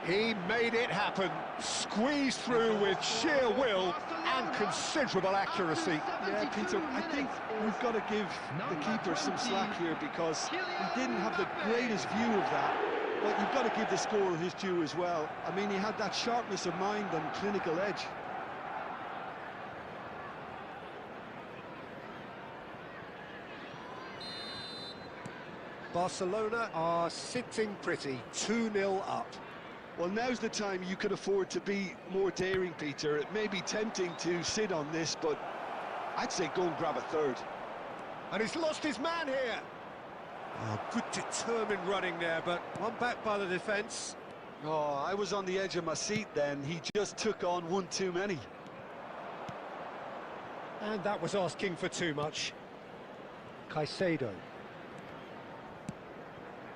He made it happen, squeezed through with sheer will and considerable accuracy. Yeah, Peter, I think we've got to give the keeper some slack here because he didn't have the greatest view of that. But you've got to give the scorer his due as well. I mean, he had that sharpness of mind and clinical edge. Barcelona are sitting pretty, 2-0 up. Well, now's the time you can afford to be more daring, Peter. It may be tempting to sit on this, but I'd say go and grab a third. And he's lost his man here. Oh, good determined running there, but one back by the defence. Oh, I was on the edge of my seat then. He just took on one too many. And that was asking for too much. Caicedo.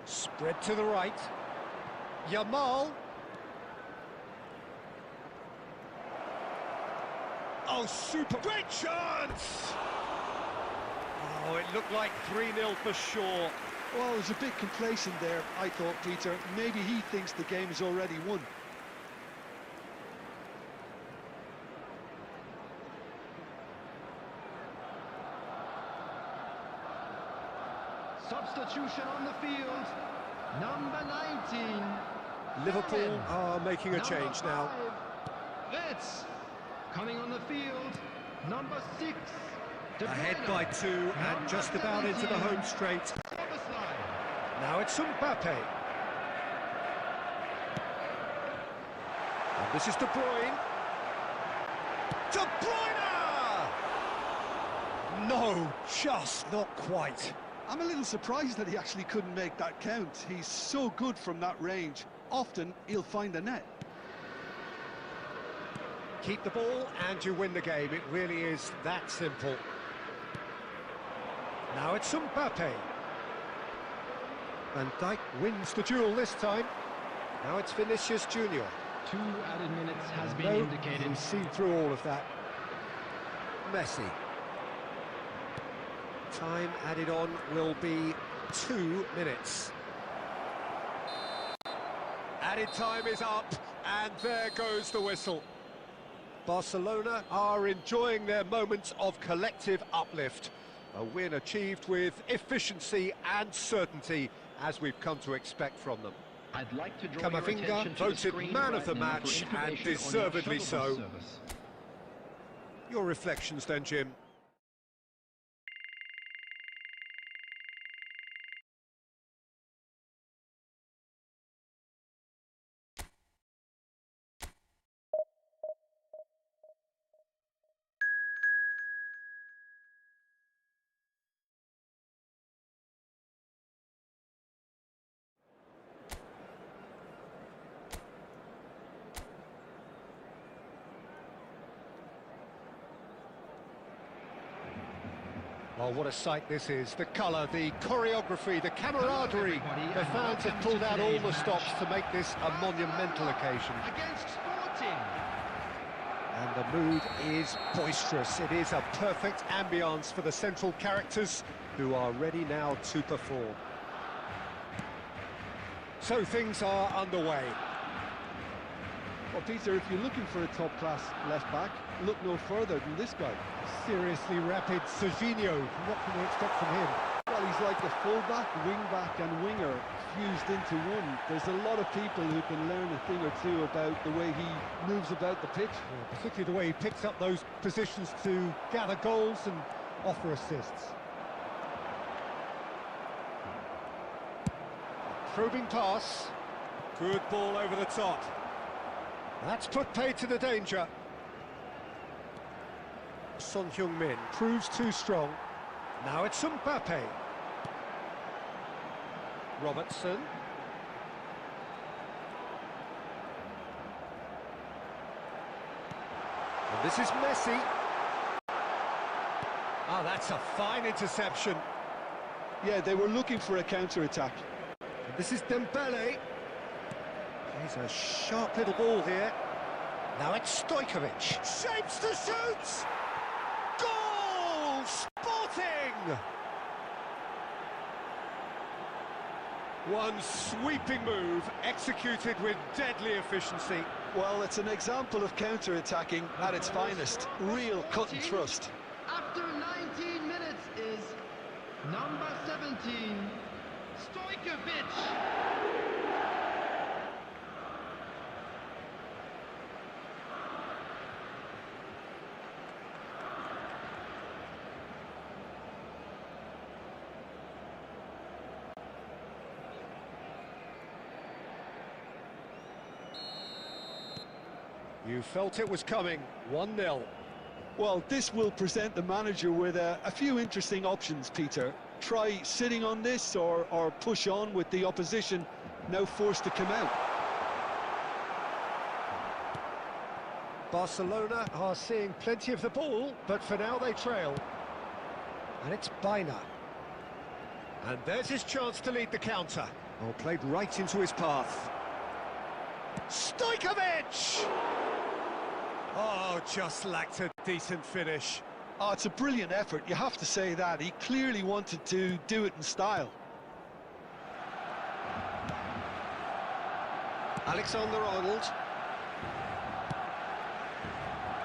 Spread to the right. Yamal. Oh, super. Great chance! Oh, it looked like 3-0 for sure. Well, I was a bit complacent there, I thought, Peter. Maybe he thinks the game is already won. Substitution on the field. Number 19. Liverpool are making a change now. Let's coming on the field. Number 6. Ahead by 2 and just about into the home straight. Now it's Mbappe. And this is De Bruyne. De Bruyne! No, just not quite. I'm a little surprised that he actually couldn't make that count. He's so good from that range. Often he'll find the net. Keep the ball and you win the game. It really is that simple. Now it's Mbappe. Van Dijk wins the duel this time. Now it's Vinicius Junior. 2 added minutes has been indicated. He's seen through all of that. Messi. Time added on will be 2 minutes. Added time is up, and there goes the whistle. Barcelona are enjoying their moments of collective uplift. A win achieved with efficiency and certainty, as we've come to expect from them. I'd like to draw your attention Camavinga to the voted screen man right of the now for match, and information on your deservedly shuttle so. bus service. Your reflections then, Jim? Oh, what a sight this is. The colour, the choreography, the camaraderie. The fans have pulled out all the stops to make this a monumental occasion. Against Sporting. And the mood is boisterous. It is a perfect ambience for the central characters who are ready now to perform. So things are underway. Well, Peter, if you're looking for a top-class left-back, look no further than this guy. Seriously rapid Serginho. What can we expect from him? Well, he's like a full-back, wing-back and winger fused into one. There's a lot of people who can learn a thing or two about the way he moves about the pitch. Yeah, particularly the way he picks up those positions to gather goals and offer assists. Probing pass. Good ball over the top. That's put paid to the danger. Son Heung-min proves too strong. Now it's Mbappe. Robertson. And this is Messi. Oh, that's a fine interception. Yeah, they were looking for a counter-attack. And this is Dembele. He's a sharp little ball here. Now it's Stojkovic. Shapes to shoot! Goal! Sporting! One sweeping move, executed with deadly efficiency. Well, it's an example of counter-attacking at its finest. Real cut and thrust. After 19 minutes is number 17, Stojkovic. You felt it was coming, 1-0. Well, this will present the manager with a few interesting options, Peter. Try sitting on this or push on with the opposition now forced to come out. Barcelona are seeing plenty of the ball, but for now they trail. And it's Baina. And there's his chance to lead the counter. Oh, played right into his path. Stojkovic! Oh, just lacked a decent finish. Oh, it's a brilliant effort, you have to say that. He clearly wanted to do it in style. Alexander-Arnold.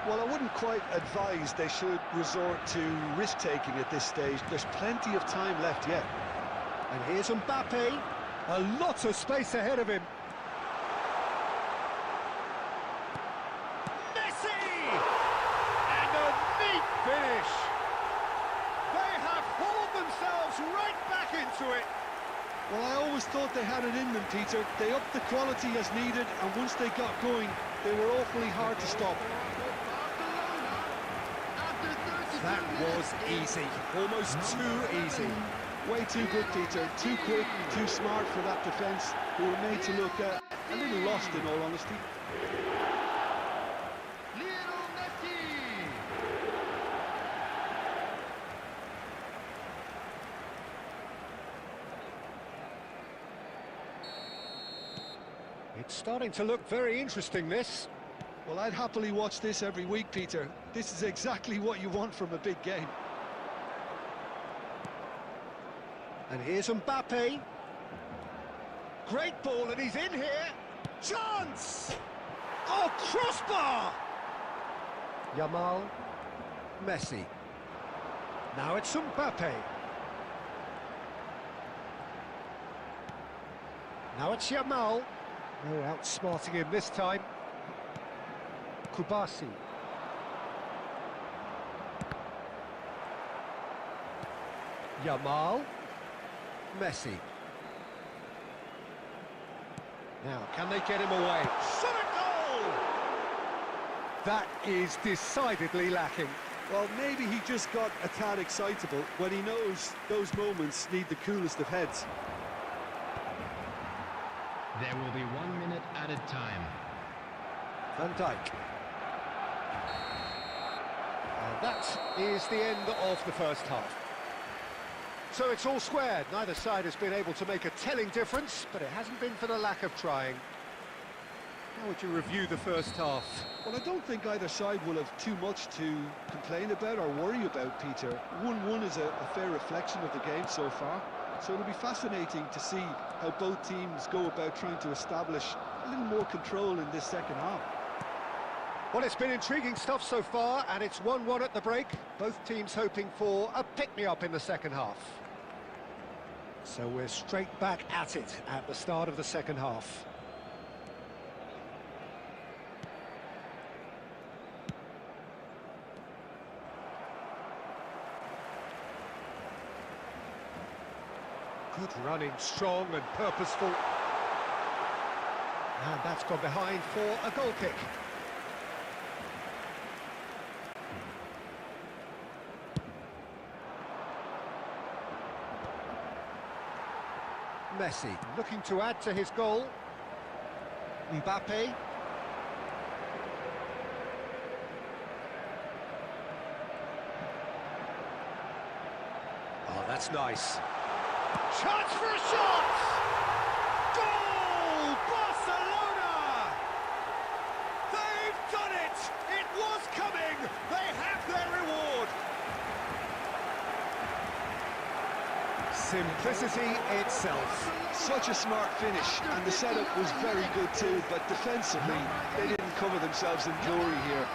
Well, I wouldn't quite advise they should resort to risk-taking at this stage. There's plenty of time left yet. And here's Mbappe. A lot of space ahead of him. Finish. They have hauled themselves right back into it. Well, I always thought they had it in them, Peter. They upped the quality as needed, and once they got going, they were awfully hard to stop. That was easy, almost too easy. Way too good, Peter. Too quick, too smart for that defence, who were made to look a little lost, in all honesty. It's starting to look very interesting, this. Well, I'd happily watch this every week, Peter. This is exactly what you want from a big game. And here's Mbappe. Great ball, and he's in here. Chance! Oh, crossbar! Yamal. Messi. Now it's Mbappe. Now it's Yamal. No outsmarting him this time. Kubasi. Yamal. Messi. Now, can they get him away? Shot a goal! That is decidedly lacking. Well, maybe he just got a tad excitable when he knows those moments need the coolest of heads. There will be 1 minute added time. Van Dijk. And that is the end of the first half. So it's all squared. Neither side has been able to make a telling difference, but it hasn't been for the lack of trying. How would you review the first half? Well, I don't think either side will have too much to complain about or worry about, Peter. 1-1 is a fair reflection of the game so far. So it'll be fascinating to see how both teams go about trying to establish a little more control in this second half. Well, it's been intriguing stuff so far, and it's 1-1 at the break. Both teams hoping for a pick-me-up in the second half. So we're straight back at it at the start of the second half. Good running, strong and purposeful. And that's gone behind for a goal kick. Messi, looking to add to his goal. Mbappe. Oh, that's nice. Chance for a shot! Goal! Barcelona! They've done it! It was coming! They have their reward! Simplicity itself. Such a smart finish, and the setup was very good too, but defensively, they didn't cover themselves in glory here.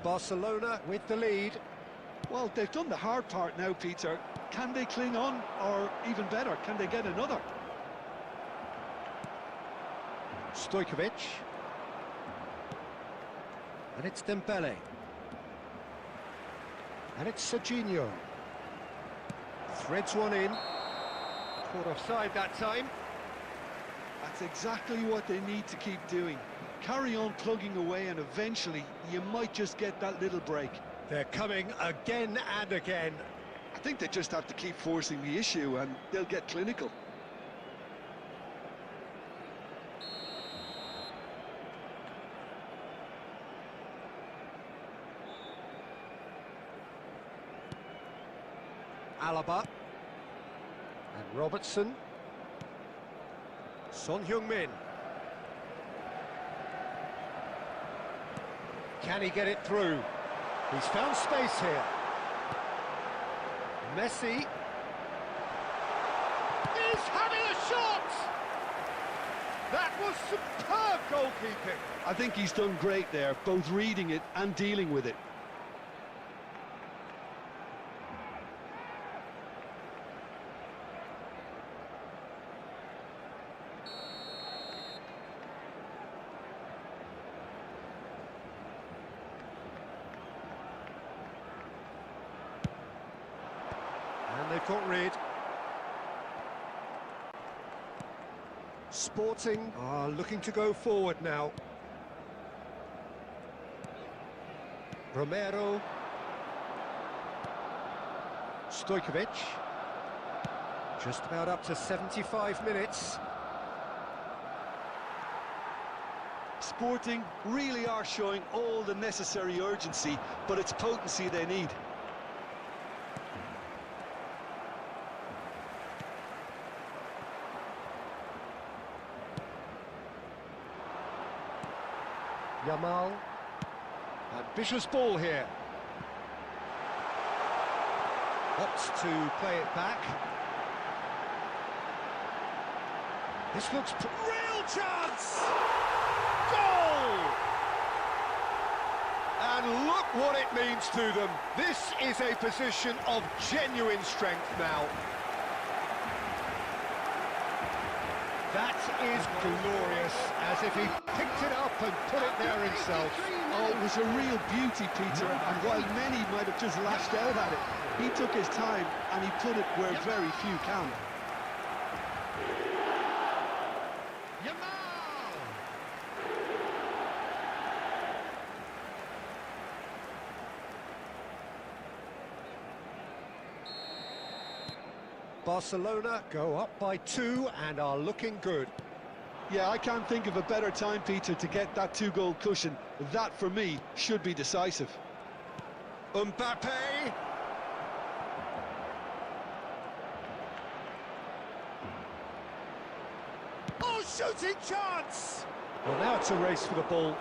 Barcelona with the lead. Well, they've done the hard part now, Peter. Can they cling on, or even better, can they get another? Stojkovic. And it's Dembele. And it's Serginho. Threads one in. Caught offside that time. That's exactly what they need to keep doing. Carry on plugging away, and eventually you might just get that little break. They're coming again and again. I think they just have to keep forcing the issue and they'll get clinical. Alaba. And Robertson. Son Heung-min. Can he get it through? He's found space here. Messi is having a shot! That was superb goalkeeping. I think he's done great there, both reading it and dealing with it. And they've got rid. Sporting are looking to go forward now. Romero. Stojkovic. Just about up to 75 minutes. Sporting really are showing all the necessary urgency, but it's potency they need. Yamal. Ambitious ball here. Opts to play it back. This looks real chance! Goal! And look what it means to them. This is a position of genuine strength now. That is glorious, as if he picked it up and put it there himself. Oh, it was a real beauty, Peter, and while many might have just lashed out at it, he took his time and he put it where very few can. Barcelona go up by 2 and are looking good. Yeah, I can't think of a better time, Peter, to get that 2-goal cushion. That, for me, should be decisive. Mbappe! Oh, shooting chance! Well, now it's a race for the ball.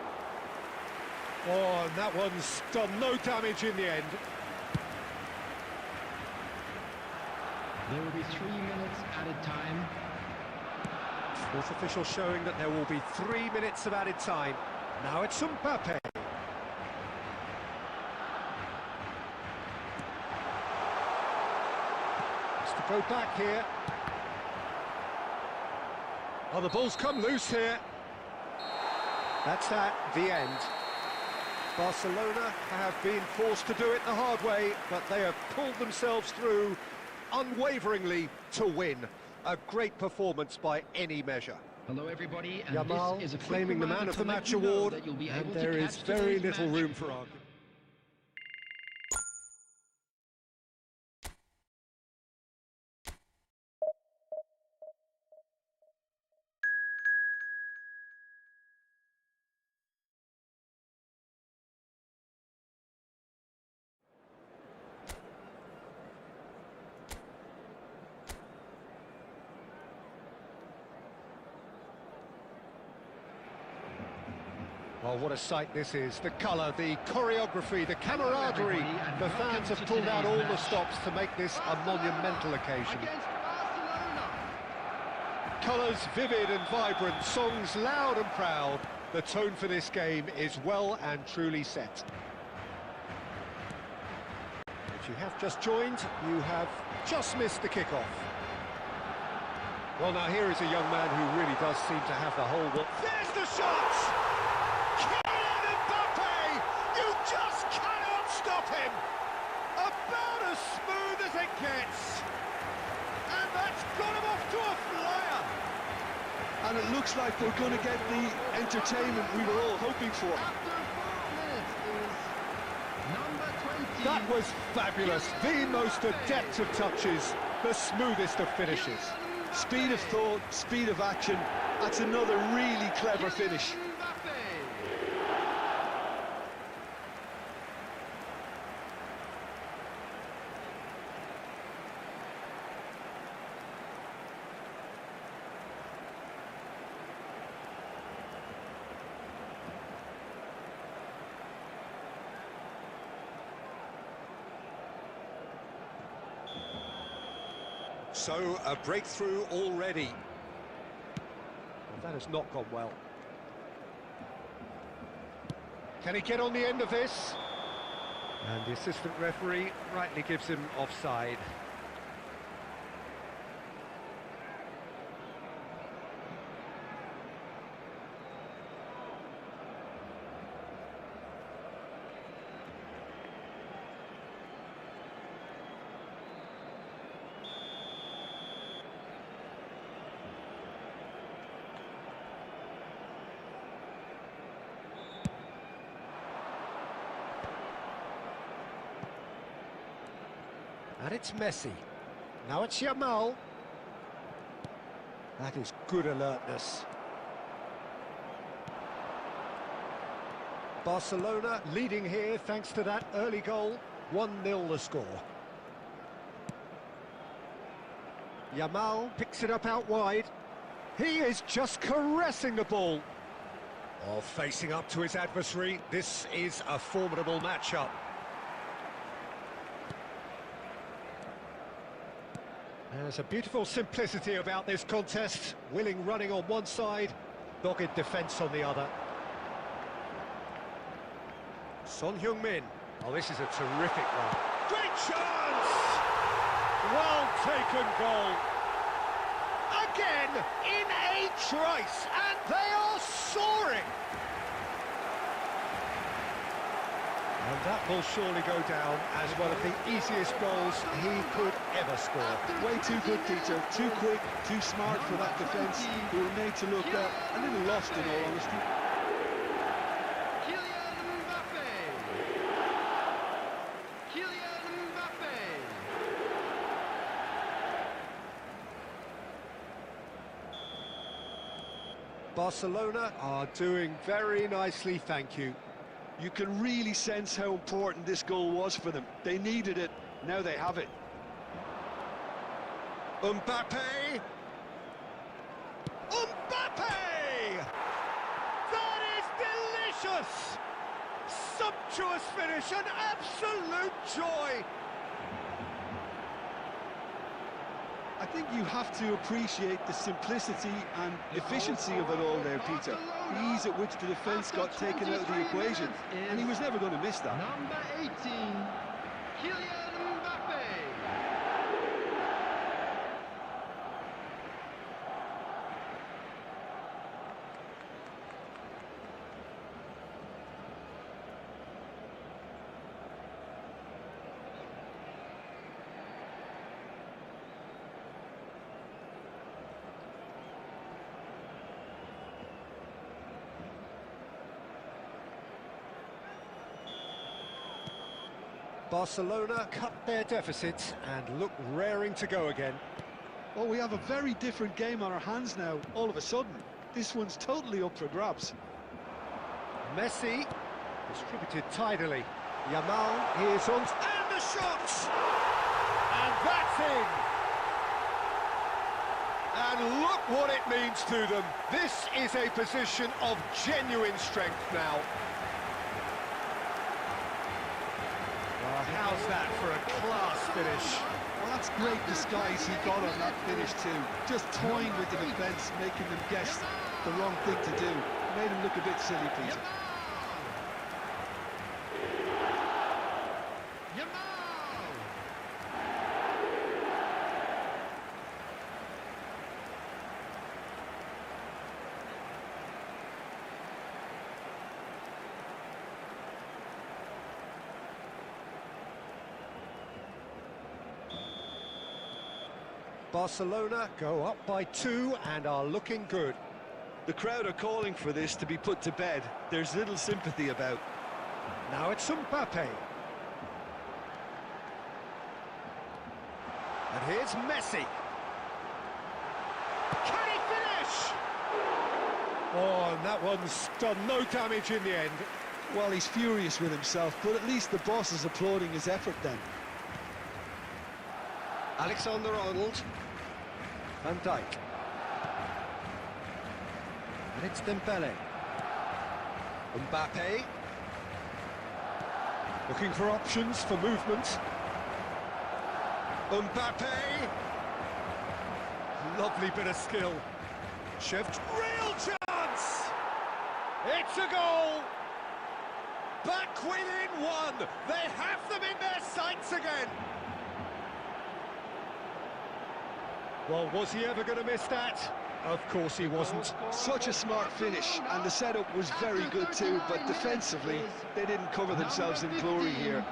Oh, and that one's done no damage in the end. There will be 3 minutes added time. Fourth official showing that there will be 3 minutes of added time. Now it's Mbappe. Has to go back here. Oh, the ball's come loose here. That's the end. Barcelona have been forced to do it the hard way, but they have pulled themselves through unwaveringly to win. A great performance by any measure. Hello everybody, and Yamal this is a quick claiming the reminder Man of to the let Match you know award, that you'll be and able to there is catch very today's little match. room for argument. Well, what a sight this is. The colour, the choreography, the camaraderie. The fans have pulled out all the stops to make this a monumental occasion. Against Barcelona. Colours vivid and vibrant, songs loud and proud. The tone for this game is well and truly set. If you have just joined, you have just missed the kickoff. Well, now here is a young man who really does seem to have the whole world. There's the shot! Just cannot stop him! About as smooth as it gets! And that's got him off to a flyer! And it looks like we're going to get the entertainment we were all hoping for. After 4 minutes is number 20. That was fabulous! The most adept of touches, the smoothest of finishes. Speed of thought, speed of action. That's another really clever finish. So, a breakthrough already. Well, that has not gone well. Can he get on the end of this? And the assistant referee rightly gives him offside. And it's Messi. Now it's Yamal. That is good alertness. Barcelona leading here thanks to that early goal. 1-0 the score. Yamal picks it up out wide. He is just caressing the ball. Oh, facing up to his adversary. This is a formidable matchup. There's a beautiful simplicity about this contest. Willing running on one side, dogged defence on the other. Son Heung-min. Oh, this is a terrific run. Great chance! Well taken goal. Again, in a trice, and they are soaring. And that will surely go down as one of the easiest goals he could ever score. Way too good, Peter. Too quick, too smart for that defence. They were made to look a little lost, in all honesty. Kylian Mbappe. Kylian Mbappe. Barcelona are doing very nicely, thank you. You can really sense how important this goal was for them. They needed it, now they have it. Mbappe! Mbappe! That is delicious! Sumptuous finish, an absolute joy! I think you have to appreciate the simplicity and efficiency of it all there, Peter. The ease at which the defence got taken out of the equation, and he was never going to miss that. Number 18, Kylian Mbappe. Barcelona cut their deficit and look raring to go again. Oh, we have a very different game on our hands now, all of a sudden. This one's totally up for grabs. Messi, distributed tidily. Yamal is on, and the shot! And that's in! And look what it means to them. This is a position of genuine strength now. Well, how's that for a class finish? Well, that's great disguise he got on that finish too. Just toying with the defence, making them guess the wrong thing to do. Made him look a bit silly, Peter. Barcelona go up by 2 and are looking good. The crowd are calling for this to be put to bed. There's little sympathy about. Now it's Mbappe. And here's Messi. Can he finish? Oh, and that one's done no damage in the end. Well, he's furious with himself, but at least the boss is applauding his effort then. Alexander-Arnold. Van Dijk. And it's Dembele. Mbappe. Looking for options for movement. Mbappe. Lovely bit of skill. Shift. Real chance! It's a goal! Back within 1. They have them in their sights again. Well, was he ever going to miss that? Of course he wasn't. Such a smart finish, and the setup was very good too, but defensively, they didn't cover themselves in glory here.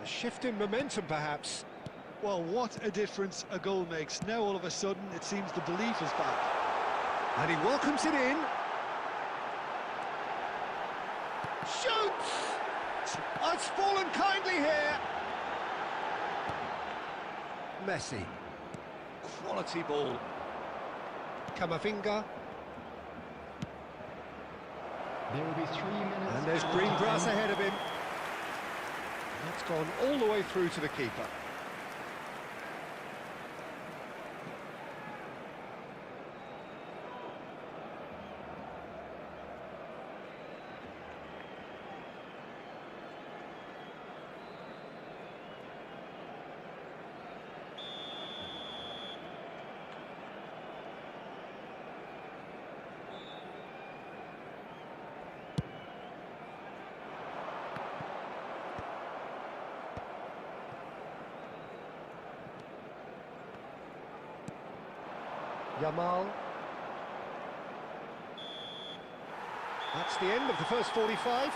A shift in momentum, perhaps. Well, what a difference a goal makes. Now all of a sudden it seems the belief is back. And he welcomes it in. Shoots! It's fallen kindly here. Messi. Quality ball. Camavinga. There will be 3 minutes. And there's green grass ahead of him. That's gone all the way through to the keeper. Yamal. That's the end of the first 45.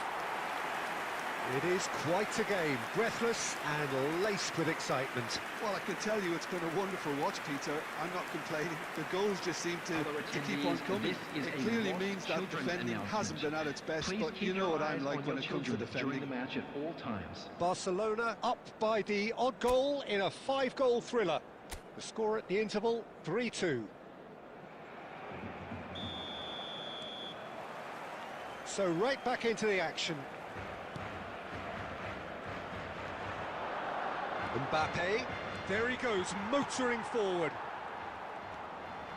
It is quite a game, breathless and laced with excitement. Well, I can tell you it's been a wonderful watch, Peter. I'm not complaining. The goals just seem to keep on coming. It clearly means that defending hasn't been at its best, but you know what I'm like when it comes to defending. During the match at all times. Barcelona up by the odd goal in a 5-goal thriller. The score at the interval, 3-2. So right back into the action. Mbappe, there he goes, motoring forward.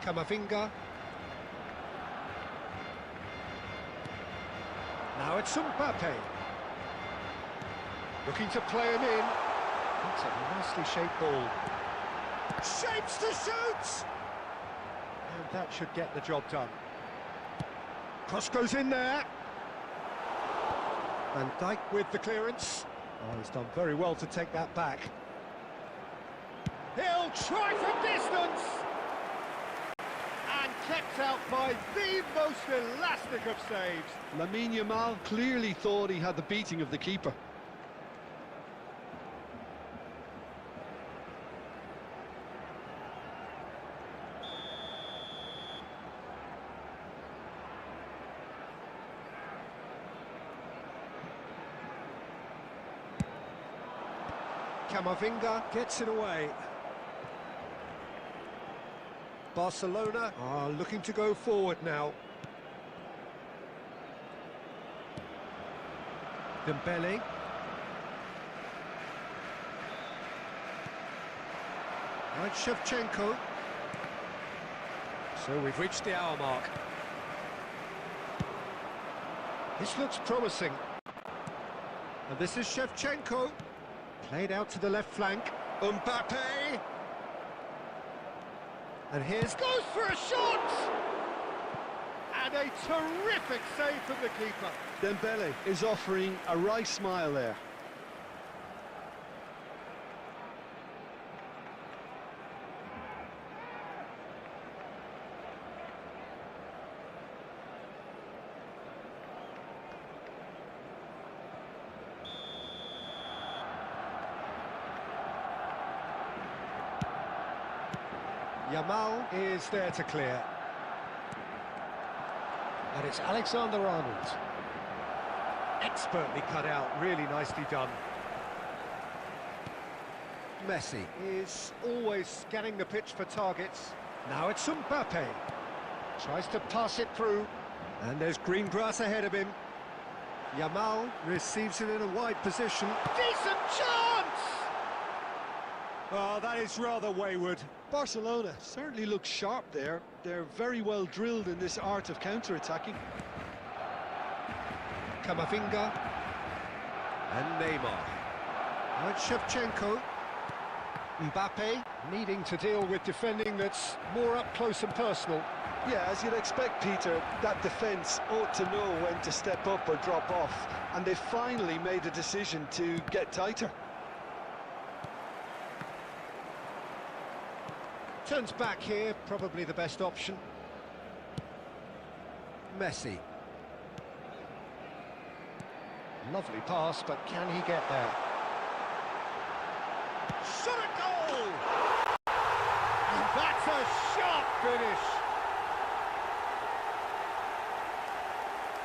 Camavinga. Now it's Mbappe. Looking to play him in. That's a nicely shaped ball. Shapes to shoot! And that should get the job done. Cross goes in there. Van Dijk with the clearance. Oh, he's done very well to take that back. He'll try from distance! And kept out by the most elastic of saves. Lamine Yamal clearly thought he had the beating of the keeper. Camavinga gets it away. Barcelona are looking to go forward now. Dembele. Right, Shevchenko. So we've reached the hour mark. This looks promising. And this is Shevchenko. Played out to the left flank. Mbappe. And here's goes for a shot! And a terrific save from the keeper. Dembele is offering a wry smile there. Yamal is there to clear. And it's Alexander-Arnold. Expertly cut out, really nicely done. Messi is always scanning the pitch for targets. Now it's Mbappe. Tries to pass it through. And there's green grass ahead of him. Yamal receives it in a wide position. Decent chance! Oh, that is rather wayward. Barcelona certainly looks sharp there. They're very well drilled in this art of counter-attacking. Camavinga. And Neymar. Right, Shevchenko. Mbappe needing to deal with defending that's more up close and personal. Yeah, as you'd expect, Peter, that defence ought to know when to step up or drop off. And they finally made a decision to get tighter. Turns back here, probably the best option. Messi. Lovely pass, but can he get there? Shot a goal! And that's a sharp finish!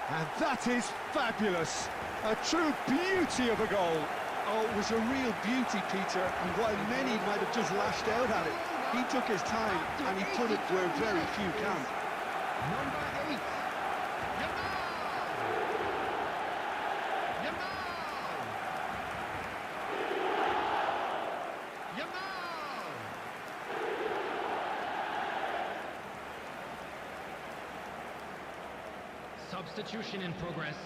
And that is fabulous! A true beauty of a goal! Oh, it was a real beauty, Peter, and while many might have just lashed out at it, he took his time and he put it where very few can. Number 8. Yamal! Yamal! Yamal! Substitution in progress.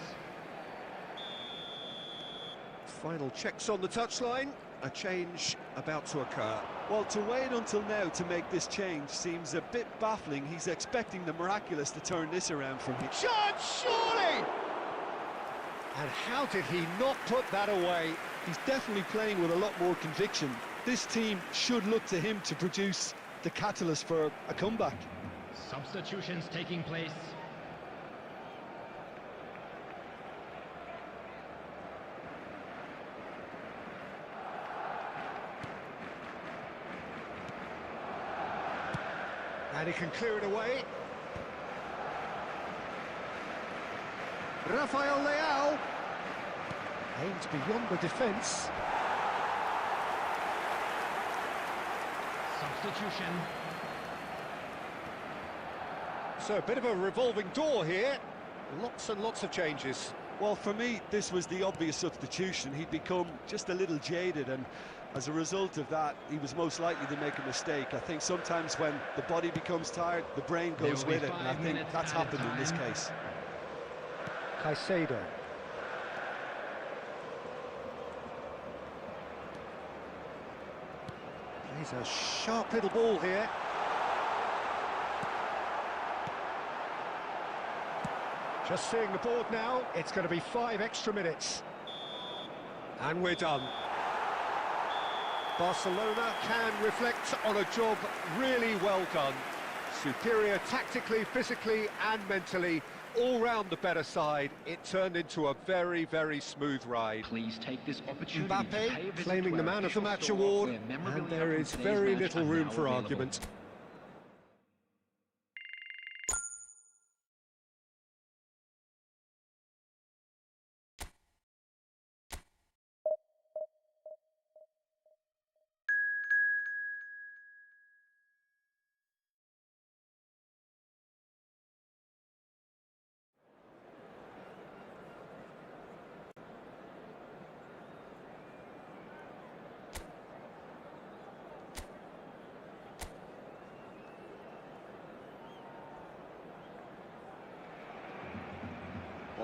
Final checks on the touchline. A change about to occur. Well, to wait until now to make this change seems a bit baffling. He's expecting the miraculous to turn this around from him. Shot, surely! And how did he not put that away? He's definitely playing with a lot more conviction. This team should look to him to produce the catalyst for a comeback. Substitutions taking place. And he can clear it away. Rafael Leao aims beyond the defence. Substitution. So a bit of a revolving door here. Lots and lots of changes. Well, for me, this was the obvious substitution. He'd become just a little jaded, and as a result of that, he was most likely to make a mistake. I think sometimes when the body becomes tired, the brain goes with it, and I think that's happened in this case. Caicedo. Plays a sharp little ball here. Just seeing the board now, it's going to be 5 extra minutes. And we're done. Barcelona can reflect on a job really well done. Superior tactically, physically and mentally, all round the better side. It turned into a very, very smooth ride. Please take this opportunity to pay a Mbappe visit claiming to the our man of the official match store award, where memorabilia and there from is today's very match little are room now for available. argument.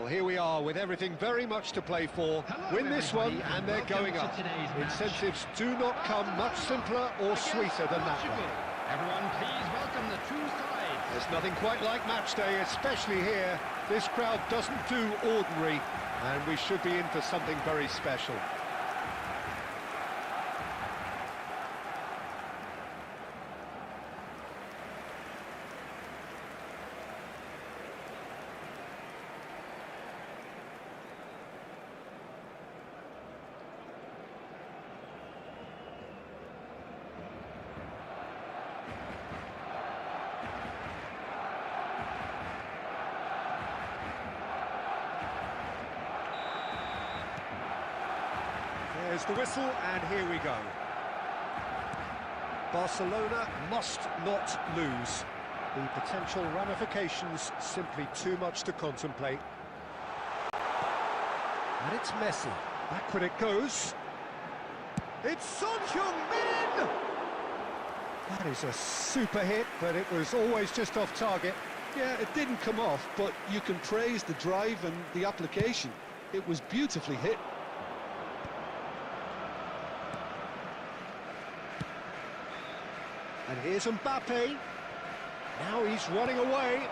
Well, here we are with everything very much to play for. Hello, Win this one everybody, and they're welcome going to up. today's match. Incentives do not come much simpler or sweeter than that Portugal. way. Everyone, please welcome the two sides. There's nothing quite like match day, especially here. This crowd doesn't do ordinary, and we should be in for something very special. There's the whistle, and here we go. Barcelona must not lose. The potential ramifications simply too much to contemplate. And it's Messi. Backward it goes. It's Son Heung-min! That is a super hit, but it was always just off target. Yeah, it didn't come off, but you can praise the drive and the application. It was beautifully hit. And here's Mbappe. Now he's running away.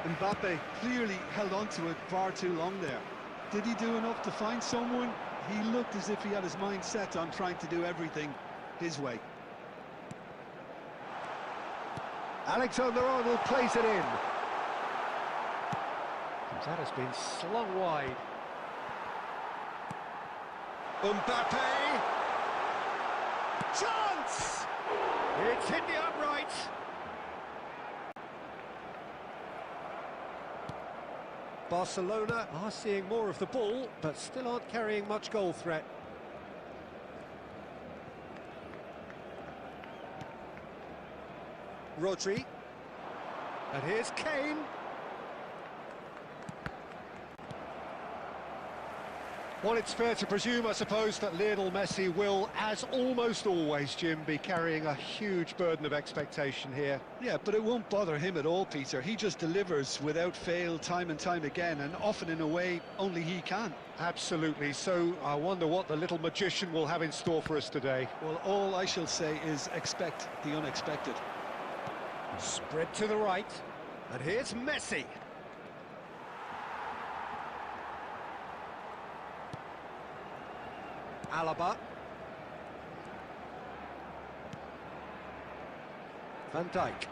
Mbappe clearly held on to it far too long there. Did he do enough to find someone? He looked as if he had his mind set on trying to do everything his way. Alexander-Arnold plays it in. That has been slung wide. Mbappe! Chance! It's hit the upright. Barcelona are seeing more of the ball, but still aren't carrying much goal threat. Rodri. And here's Kane. Well, it's fair to presume, I suppose, that Lionel Messi will, as almost always, Jim, be carrying a huge burden of expectation here. Yeah, but it won't bother him at all, Peter. He just delivers without fail time and time again, and often in a way only he can. Absolutely. So I wonder what the little magician will have in store for us today. Well, all I shall say is expect the unexpected. Spread to the right. And here's Messi. Alaba. Van Dijk.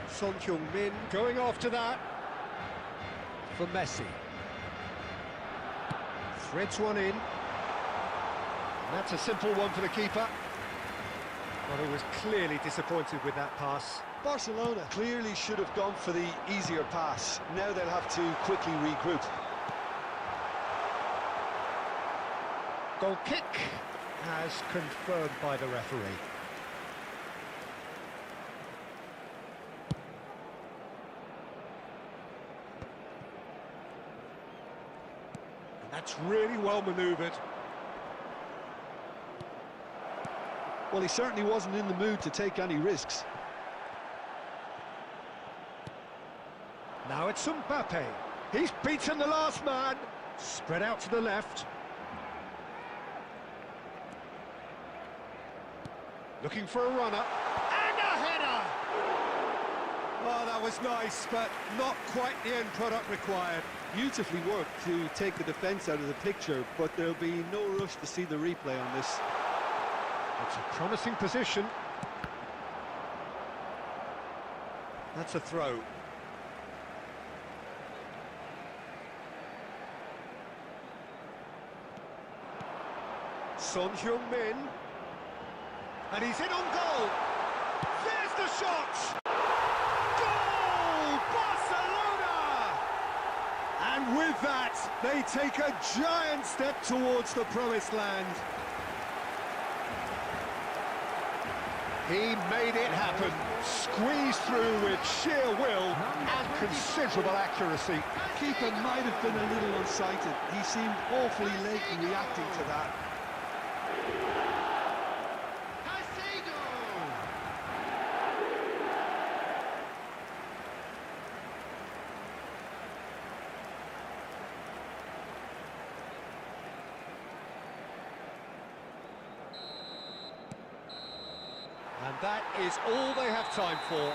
Son Heung-min going after that. For Messi. Threads one in. And that's a simple one for the keeper. But he was clearly disappointed with that pass. Barcelona clearly should have gone for the easier pass. Now they'll have to quickly regroup. Goal kick as confirmed by the referee. And that's really well manoeuvred. Well, he certainly wasn't in the mood to take any risks. Now it's Mbappe. He's beaten the last man. Spread out to the left. Looking for a runner. And a header! Oh, that was nice, but not quite the end product required. Beautifully worked to take the defence out of the picture, but there'll be no rush to see the replay on this. It's a promising position. That's a throw. Son Heung-min. And he's in on goal. There's the shot. Goal! Barcelona! And with that, they take a giant step towards the promised land. He made it happen. Squeezed through with sheer will and considerable accuracy. Keeper might have been a little unsighted. He seemed awfully late in reacting to that. that is all they have time for.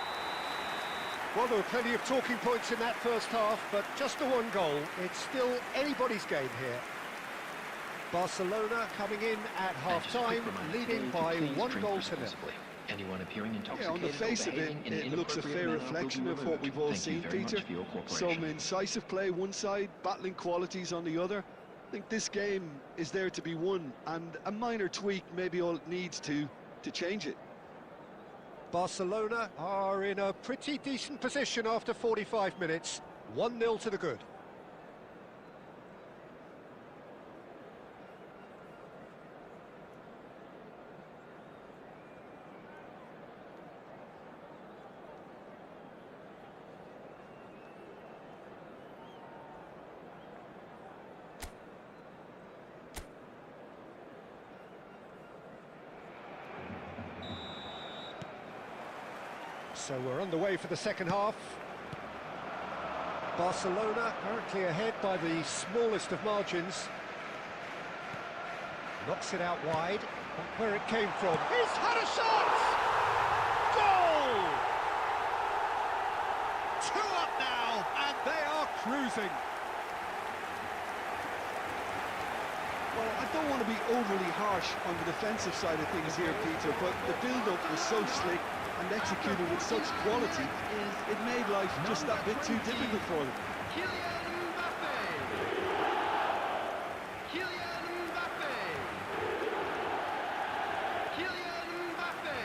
Well, there were plenty of talking points in that first half, but just the one goal. It's still anybody's game here. Barcelona coming in at half-time, leading by 1-0. Anyone appearing intoxicated, yeah, on the face of it, it looks a fair reflection of what we've all seen, Peter. Some incisive play one side, battling qualities on the other. I think this game is there to be won, and a minor tweak may be all it needs to change it. Barcelona are in a pretty decent position after 45 minutes. 1-0 to the good. So we're underway for the second half. Barcelona currently ahead by the smallest of margins. Knocks it out wide. Not where it came from. He's had a shot! Goal! 2 up now, and they are cruising. Well, I don't want to be overly harsh on the defensive side of things here, Peter, but the build-up was so slick and executed with such quality, it made life just that bit too difficult for them. Kylian Mbappe. Kylian Mbappe. Kylian Mbappe.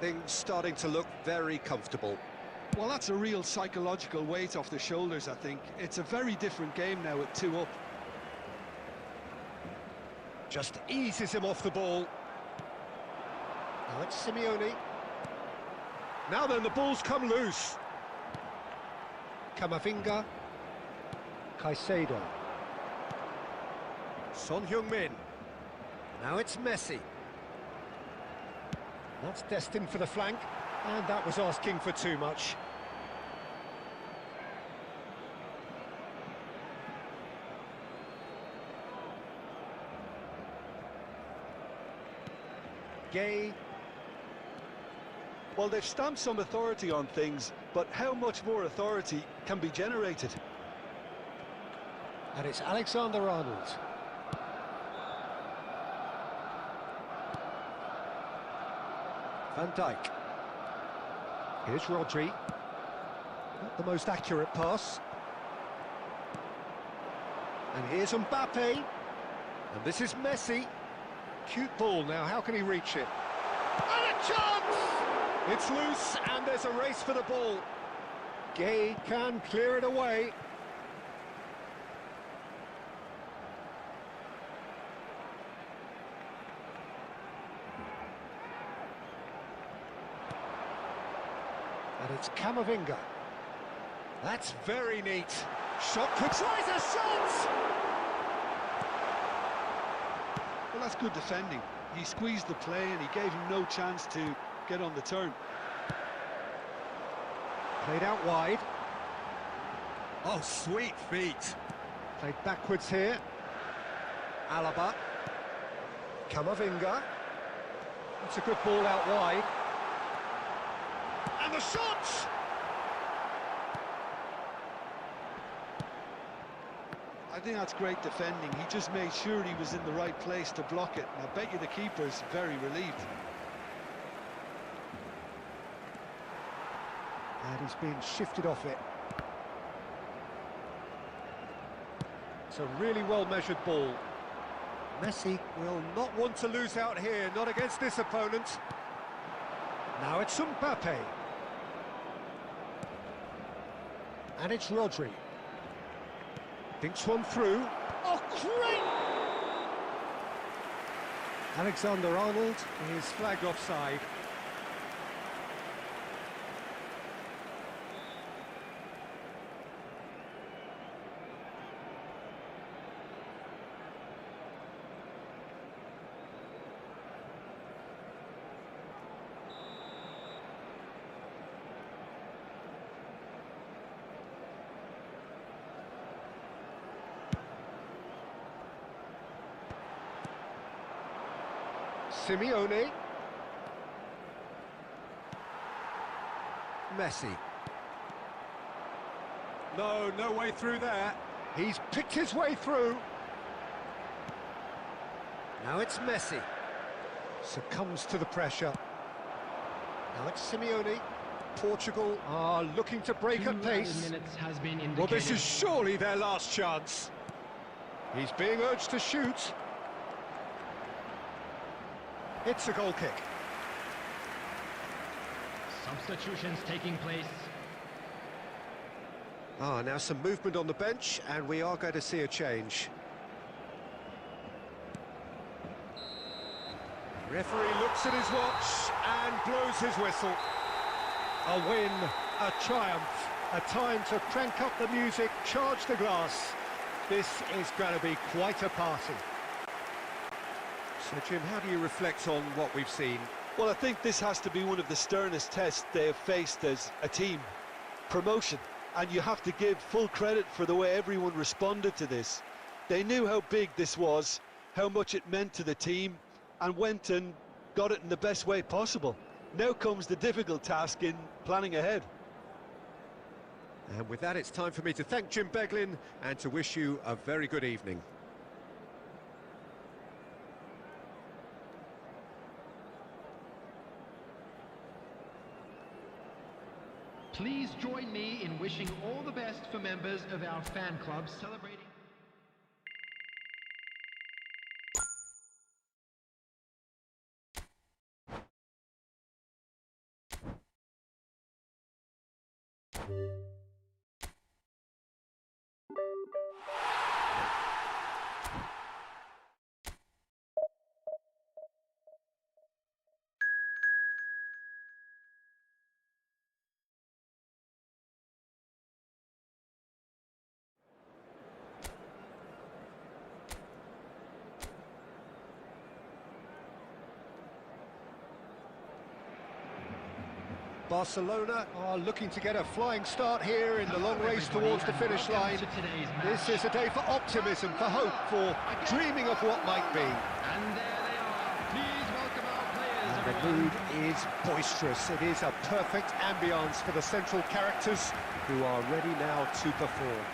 Things starting to look very comfortable. Well, that's a real psychological weight off the shoulders, I think. It's a very different game now at 2 up. Just eases him off the ball. Now it's Simeone. Now then, the ball's come loose. Camavinga. Caicedo. Son Heung-min. Now it's Messi. That's destined for the flank, and that was asking for too much. Gay. Well, they've stamped some authority on things, but how much more authority can be generated? And it's Alexander-Arnold. Van Dijk. Here's Rodri. Not the most accurate pass. And here's Mbappe. And this is Messi. Cute ball now, how can he reach it? And a chance! It's loose, and there's a race for the ball. Gay can clear it away. And it's Camavinga. That's very neat. Shot could tries a shot! Well, that's good defending. He squeezed the play and he gave him no chance to get on the turn. Played out wide. Oh, sweet feet. Played backwards here. Alaba. Camavinga. That's a good ball out wide. And the shot! I think that's great defending. He just made sure he was in the right place to block it. And I bet you the keeper's very relieved. And he's being shifted off it. It's a really well-measured ball. Messi will not want to lose out here, not against this opponent. Now it's Mbappe. And it's Rodri. Thinks one through. Oh, great! Alexander-Arnold is flagged offside. Simeone. Messi. No way through there. He's picked his way through. Now it's Messi. Succumbs to the pressure. Now it's Simeone. Portugal are looking to break at pace. Well, this is surely their last chance. He's being urged to shoot. It's a goal kick. Substitutions taking place. Now some movement on the bench, and we are going to see a change. Referee looks at his watch and blows his whistle. A win, a triumph, a time to crank up the music, charge the glass. This is going to be quite a party. So, Jim, how do you reflect on what we've seen? Well, I think this has to be one of the sternest tests they have faced as a team. Promotion. And you have to give full credit for the way everyone responded to this. They knew how big this was, how much it meant to the team, and went and got it in the best way possible. Now comes the difficult task in planning ahead. And with that, it's time for me to thank Jim Beglin and to wish you a very good evening. Please join me in wishing all the best for members of our fan club celebrating. Barcelona are looking to get a flying start here in the long race towards the finish line. This is a day for optimism, for hope, for dreaming of what might be. And there they are. Please welcome our players. And the mood is boisterous. It is a perfect ambience for the central characters who are ready now to perform.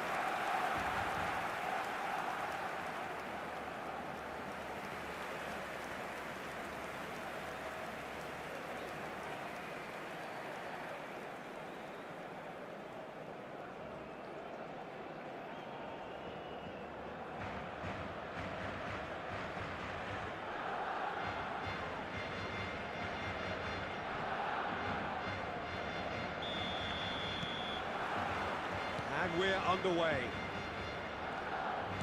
And we're underway.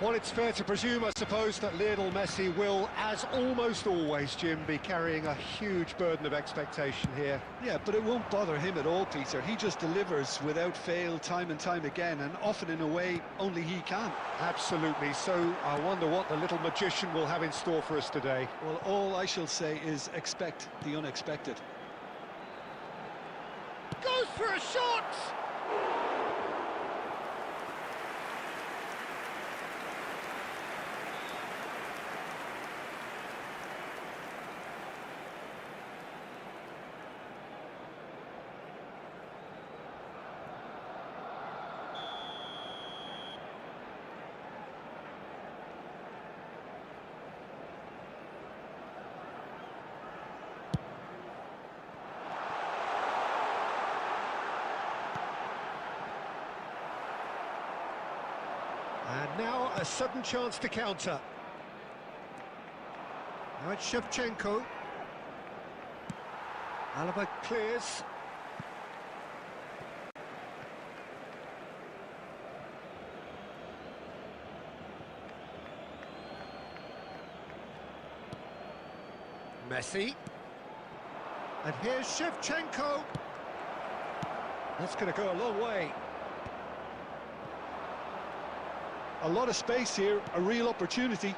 Well, it's fair to presume, I suppose, that Lionel Messi will, as almost always, Jim, be carrying a huge burden of expectation here. Yeah, but it won't bother him at all, Peter. He just delivers without fail time and time again, and often in a way only he can. Absolutely. So I wonder what the little magician will have in store for us today. Well, all I shall say is expect the unexpected. Goes for a shot! And now a sudden chance to counter. Now it's Shevchenko. Alaba clears. Messi. And here's Shevchenko. That's going to go a long way. A lot of space here, a real opportunity.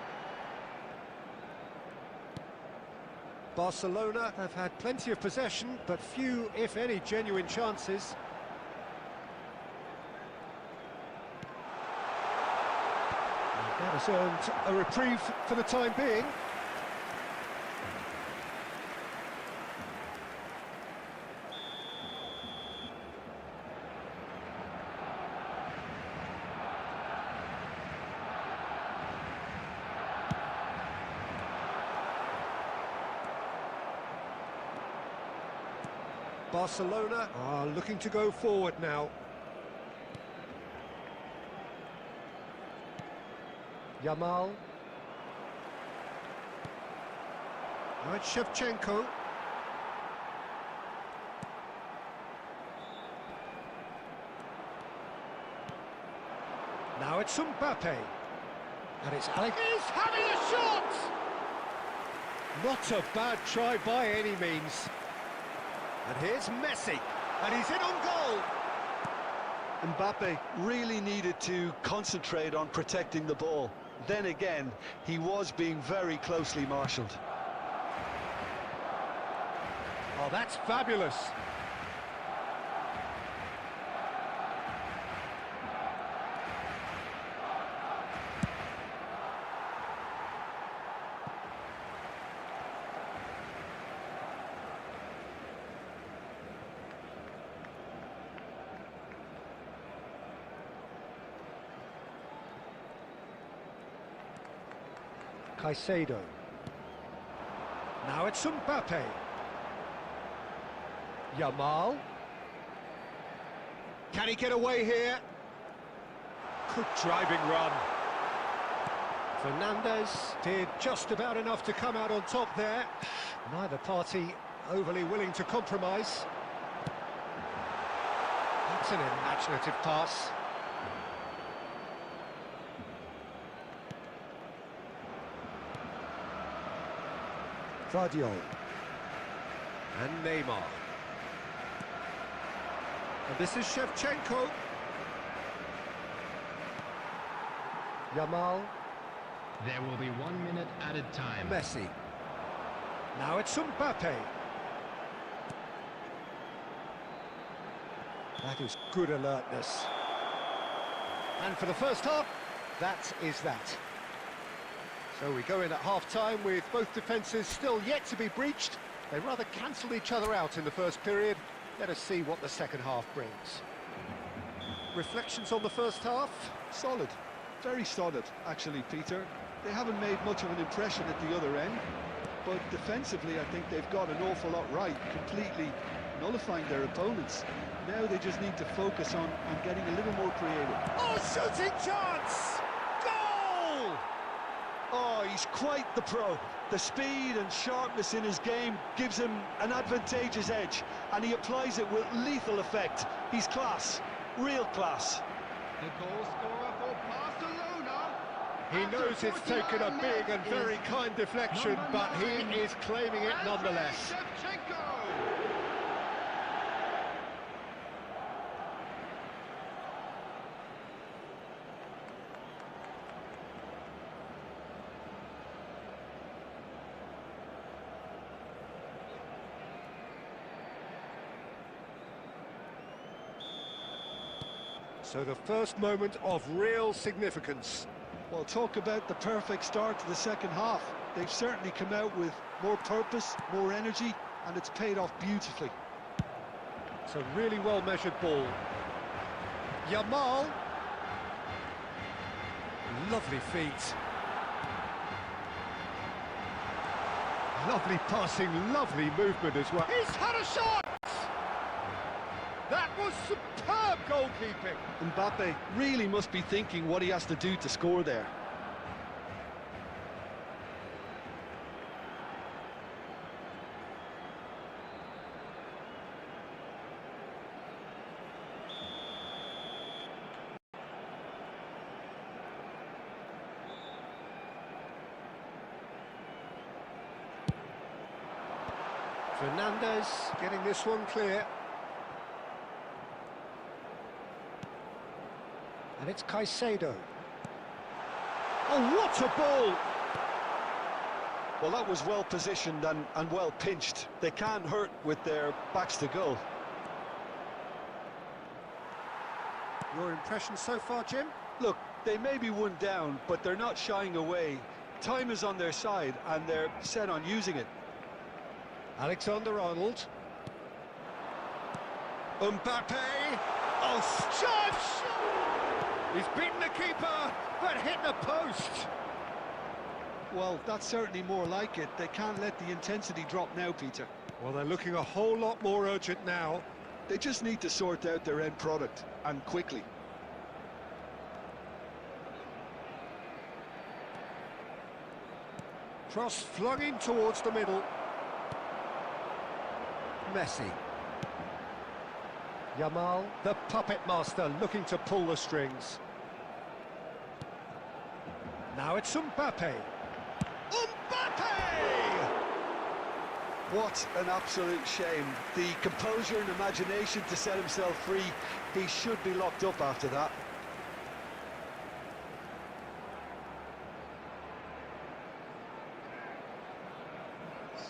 Barcelona have had plenty of possession, but few, if any, genuine chances. And that has earned a reprieve for the time being. Barcelona are looking to go forward now. Yamal. Right, Shevchenko. Now it's Mbappe. And it's Alex. He's having a shot! Not a bad try by any means. And here's Messi. And he's in on goal. Mbappe really needed to concentrate on protecting the ball. Then again, he was being very closely marshalled. Oh, that's fabulous. Caicedo. Now it's Mbappe. Yamal. Can he get away here? Good driving run. Fernandez did just about enough to come out on top there. Neither party overly willing to compromise. That's an imaginative pass. Guardiola and Neymar, and this is Shevchenko. Yamal. There will be 1 minute added time. Messi. Now it's Mbappe. That is good alertness. And for the first half, that is that. So we go in at half-time with both defences still yet to be breached. They rather cancelled each other out in the first period. Let us see what the second half brings. Reflections on the first half? Solid, very solid, actually, Peter. They haven't made much of an impression at the other end, but defensively I think they've got an awful lot right, completely nullifying their opponents. Now they just need to focus on getting a little more creative. Oh, shooting chance! Goal! Oh, he's quite the pro. The speed and sharpness in his game gives him an advantageous edge, and he applies it with lethal effect. He's class, real class. The goal scorer for Barcelona. He knows it's taken a big and very kind deflection, but he is claiming it nonetheless. Shevchenko. So the first moment of real significance. Well, talk about the perfect start to the second half. They've certainly come out with more purpose, more energy, and it's paid off beautifully. It's a really well-measured ball. Yamal. Lovely feet. Lovely passing, lovely movement as well. He's had a shot! That was superb goalkeeping. Mbappe really must be thinking what he has to do to score there. Fernandez getting this one clear. And it's Caicedo. Oh, what a ball! Well, that was well positioned and well pinched. They can't hurt with their backs to goal. Your impression so far, Jim? Look, they may be one down, but they're not shying away. Time is on their side, and they're set on using it. Alexander-Arnold. Mbappe! Oh, shot! He's beaten the keeper, but hit the post. Well, that's certainly more like it. They can't let the intensity drop now, Peter. Well, they're looking a whole lot more urgent now. They just need to sort out their end product, and quickly. Cross flung in towards the middle. Messi. Yamal, the puppet master, looking to pull the strings. Now it's Mbappe. Mbappe! What an absolute shame. The composure and imagination to set himself free. He should be locked up after that.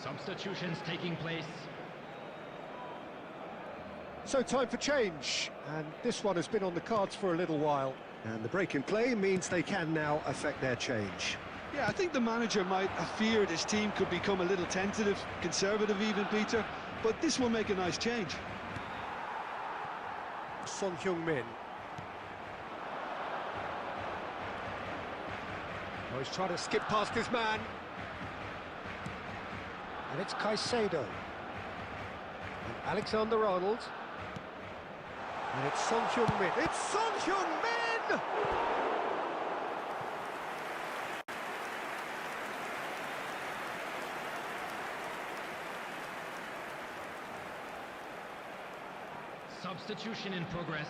Substitutions taking place. So time for change, and this one has been on the cards for a little while. And the break in play means they can now affect their change. Yeah, I think the manager might have feared his team could become a little tentative, conservative even, Peter, but this will make a nice change. Son Heung-min. Oh, he's trying to skip past his man. And it's Caicedo. And Alexander-Arnold. And it's Son Heung-min. It's Son Heung-min! Substitution in progress.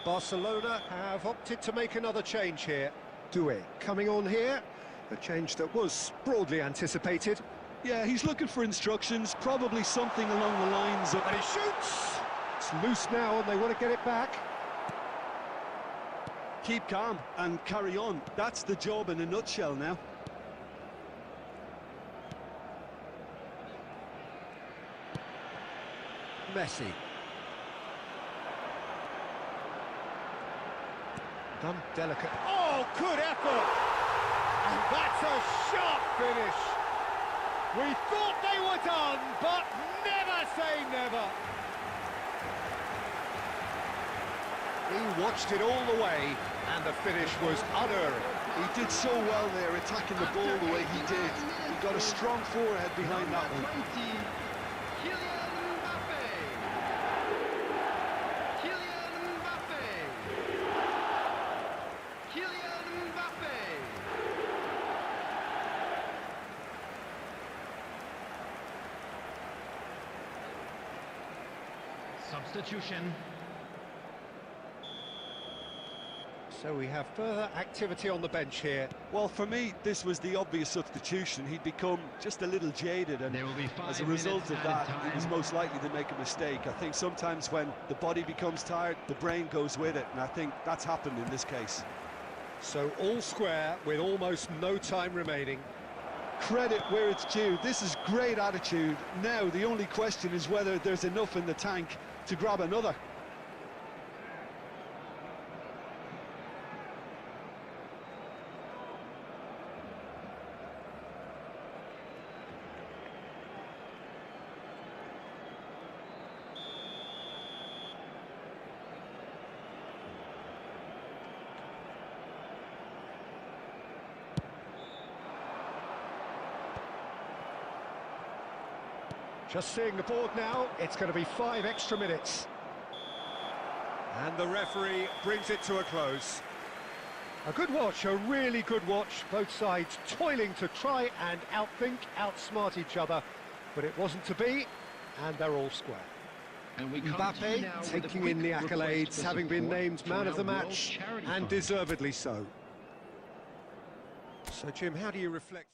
Barcelona have opted to make another change here. Doué coming on here. A change that was broadly anticipated. Yeah, he's looking for instructions, probably something along the lines of... And he shoots! It's loose now and they want to get it back. Keep calm and carry on. That's the job in a nutshell now. Messi. Done delicate. Oh, good effort! And that's a sharp finish. We thought they were done, but never say never. He watched it all the way, and the finish was unerring. He did so well there, attacking the ball the way he did. He got a strong forehead behind that one. Substitution. So we have further activity on the bench here. Well, for me, this was the obvious substitution. He'd become just a little jaded, and There will be 5 as a result of minutes that, added he was time. most likely to make a mistake. I think sometimes when the body becomes tired, the brain goes with it, and I think that's happened in this case. So all square with almost no time remaining. Credit where it's due. This is great attitude. Now, the only question is whether there's enough in the tank to grab another. Just seeing the board now, it's going to be 5 extra minutes. And the referee brings it to a close. A good watch, a really good watch. Both sides toiling to try and outthink, outsmart each other. But it wasn't to be, and they're all square. And we come to you now Mbappe with a taking quick in the request accolades, for having been support named from man of the our World match, Charity and Fund. deservedly so. So, Jim, how do you reflect?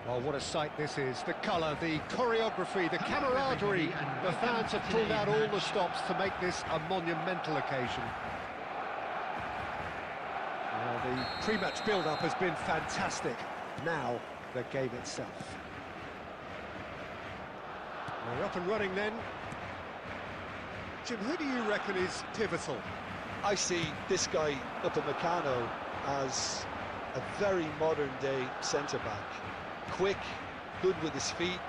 Oh, what a sight this is. The colour, the choreography, the camaraderie. The fans have pulled out all the stops to make this a monumental occasion. Well, the pre-match build-up has been fantastic. Now, the game itself. We're up and running then. Jim, who do you reckon is pivotal? I see this guy Upamecano as a very modern-day centre-back. Quick, good with his feet,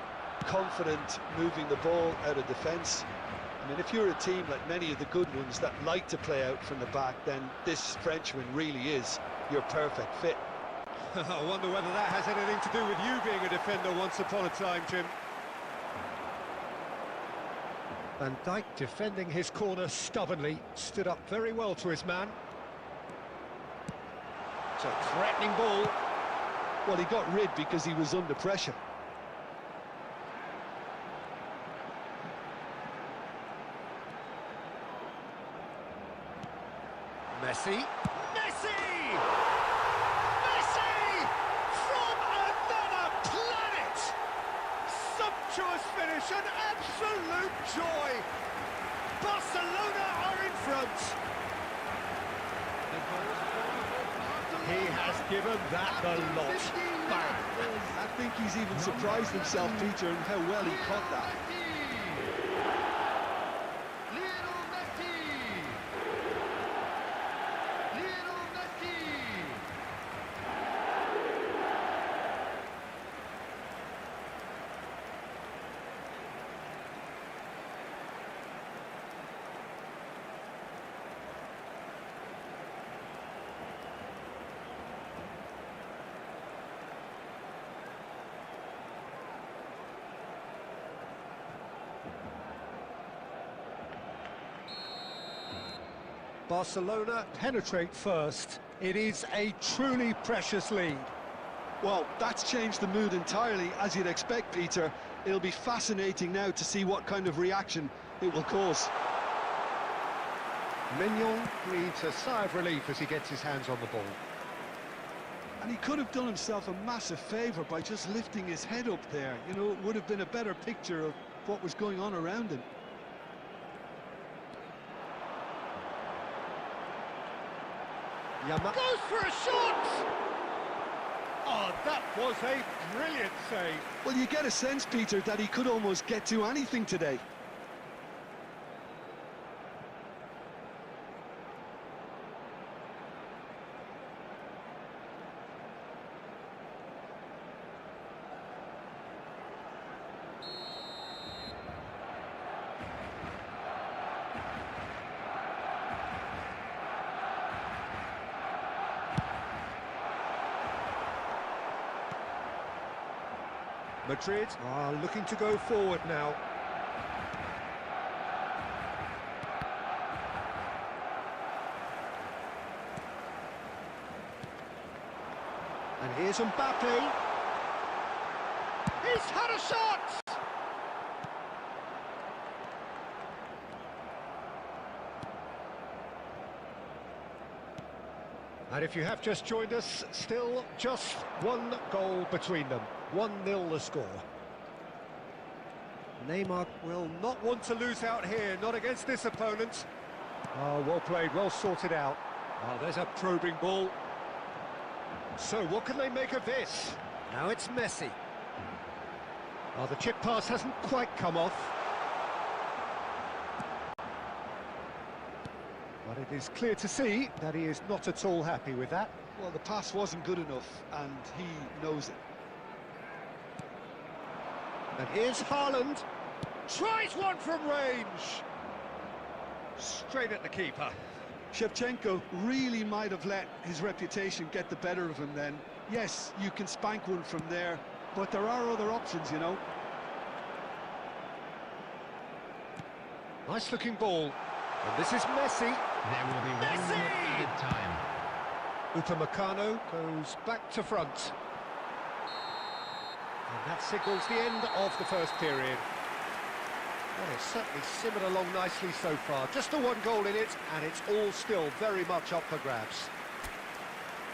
confident moving the ball out of defence. I mean, if you're a team like many of the good ones that like to play out from the back, then this Frenchman really is your perfect fit. I wonder whether that has anything to do with you being a defender once upon a time, Jim. Van Dijk defending his corner stubbornly, stood up very well to his man. It's a threatening ball. Well, he got rid because he was under pressure. Messi! Messi! Messi! From another planet! Sumptuous finish, an absolute joy! Barcelona are in front! He has given that the lot. Bang! I think he's even surprised himself, Peter, in how well he caught that. Barcelona penetrate first. It is a truly precious lead. Well, that's changed the mood entirely, as you'd expect, Peter. It'll be fascinating now to see what kind of reaction it will cause. Mignon breathes a sigh of relief as he gets his hands on the ball. And he could have done himself a massive favour by just lifting his head up there. You know, it would have been a better picture of what was going on around him. Goes for a shot! Oh, that was a brilliant save. Well, you get a sense, Peter, that he could almost get to anything today. Madrid are looking to go forward now. And here's Mbappe. He's had a shot! And if you have just joined us, still just one goal between them. 1-0 the score. Neymar will not want to lose out here, not against this opponent. Oh, well played, well sorted out. Oh, there's a probing ball. So what can they make of this? Now it's Messi. Oh, the chip pass hasn't quite come off. But it is clear to see that he is not at all happy with that. Well, the pass wasn't good enough, and he knows it. And here's Haaland. Tries one from range. Straight at the keeper. Shevchenko really might have let his reputation get the better of him then. Yes, you can spank one from there, but there are other options, you know. Nice looking ball. And this is Messi. There will be 1 minute added time. Upamecano goes back to front. And that signals the end of the first period. Well, it's certainly simmered along nicely so far. Just the one goal in it, and it's all still very much up for grabs.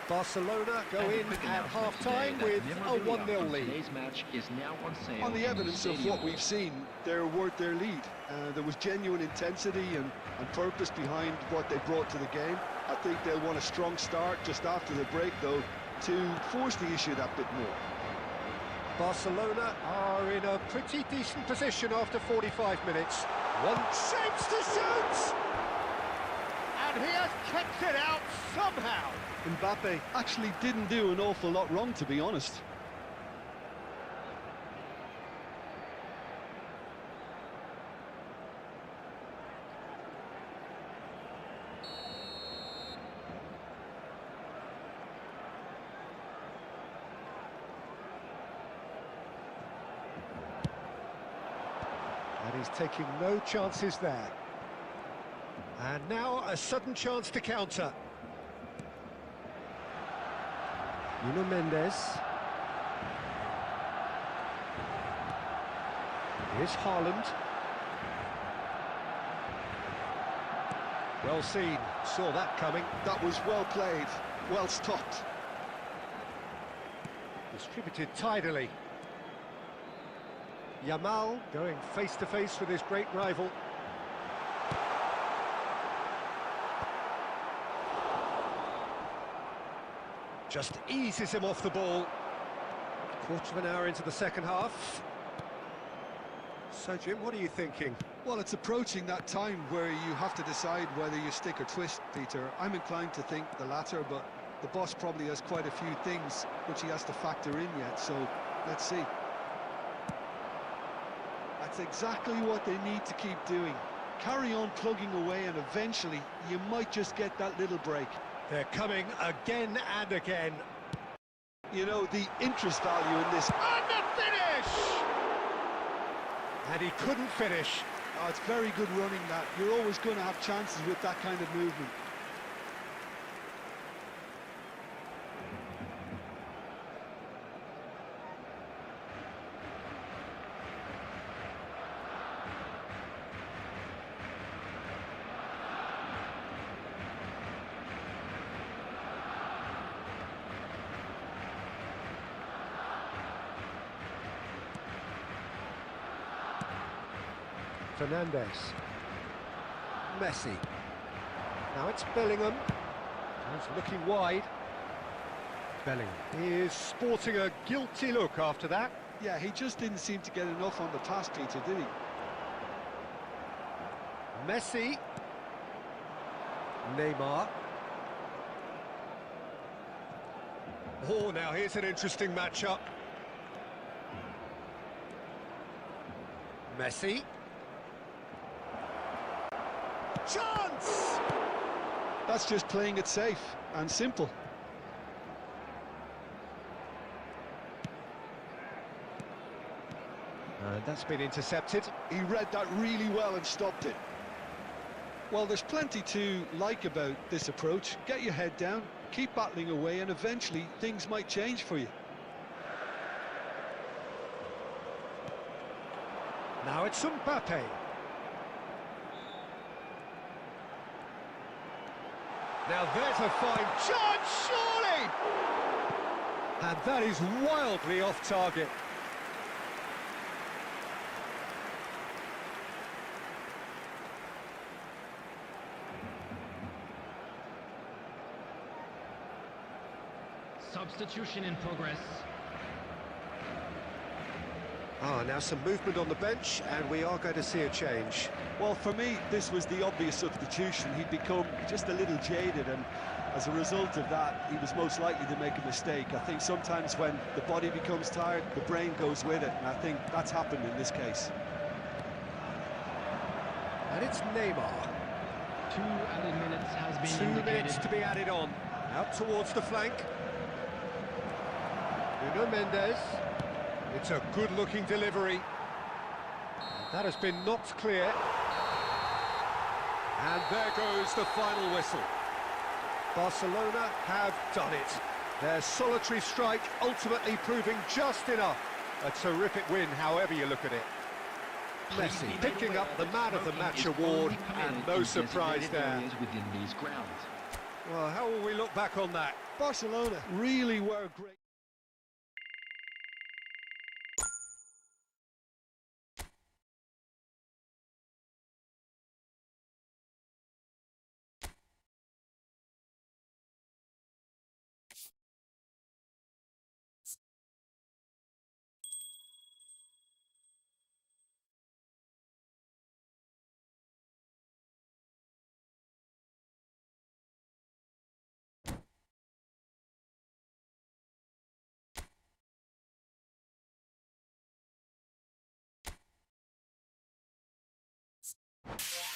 Barcelona go in at half-time with a 1-0 lead. Today's match is now on sale. On the evidence of what we've seen, they're worth their lead. There was genuine intensity and purpose behind what they brought to the game. I think they'll want a strong start just after the break, though, to force the issue that bit more. Barcelona are in a pretty decent position after 45 minutes. One shapes to shoot! And he has kept it out somehow. Mbappe actually didn't do an awful lot wrong, to be honest. And he's taking no chances there. And now a sudden chance to counter. Nuno Mendes. Here's Haaland. Well seen, saw that coming. That was well played, well stopped. Distributed tidily. Yamal going face-to-face with his great rival. Just eases him off the ball. Quarter of an hour into the second half. So, Jim, what are you thinking? Well, it's approaching that time where you have to decide whether you stick or twist, Peter. I'm inclined to think the latter, but the boss probably has quite a few things which he has to factor in yet, so let's see. That's exactly what they need to keep doing. Carry on plugging away, and eventually you might just get that little break. They're coming again and again. You know, the interest value in this... And the finish! And he couldn't finish. Oh, it's very good running, that. You're always going to have chances with that kind of movement. Fernandez. Messi. Now it's Bellingham. He's looking wide. Bellingham. He is sporting a guilty look after that. Yeah, he just didn't seem to get enough on the pass, Peter, did he? Messi. Neymar. Oh, now here's an interesting matchup. Messi. Chance! That's just playing it safe and simple. And that's been intercepted. He read that really well and stopped it. Well, there's plenty to like about this approach. Get your head down, keep battling away, and eventually things might change for you. Now it's Mbappe. Now there's a fine chance, surely! And that is wildly off target. Substitution in progress. Now some movement on the bench, and we are going to see a change. Well, for me, this was the obvious substitution. He'd become just a little jaded, and as a result of that, he was most likely to make a mistake. I think sometimes when the body becomes tired, the brain goes with it, and I think that's happened in this case. And it's Neymar. 2 added minutes has been 2 indicated. minutes to be added on. Out towards the flank. Nuno Mendes. It's a good-looking delivery. That has been knocked clear. And there goes the final whistle. Barcelona have done it. Their solitary strike ultimately proving just enough. A terrific win, however you look at it. Messi picking up the Man of the Match award, and no surprise there. Within these grounds. Well, how will we look back on that? Barcelona really were great. it.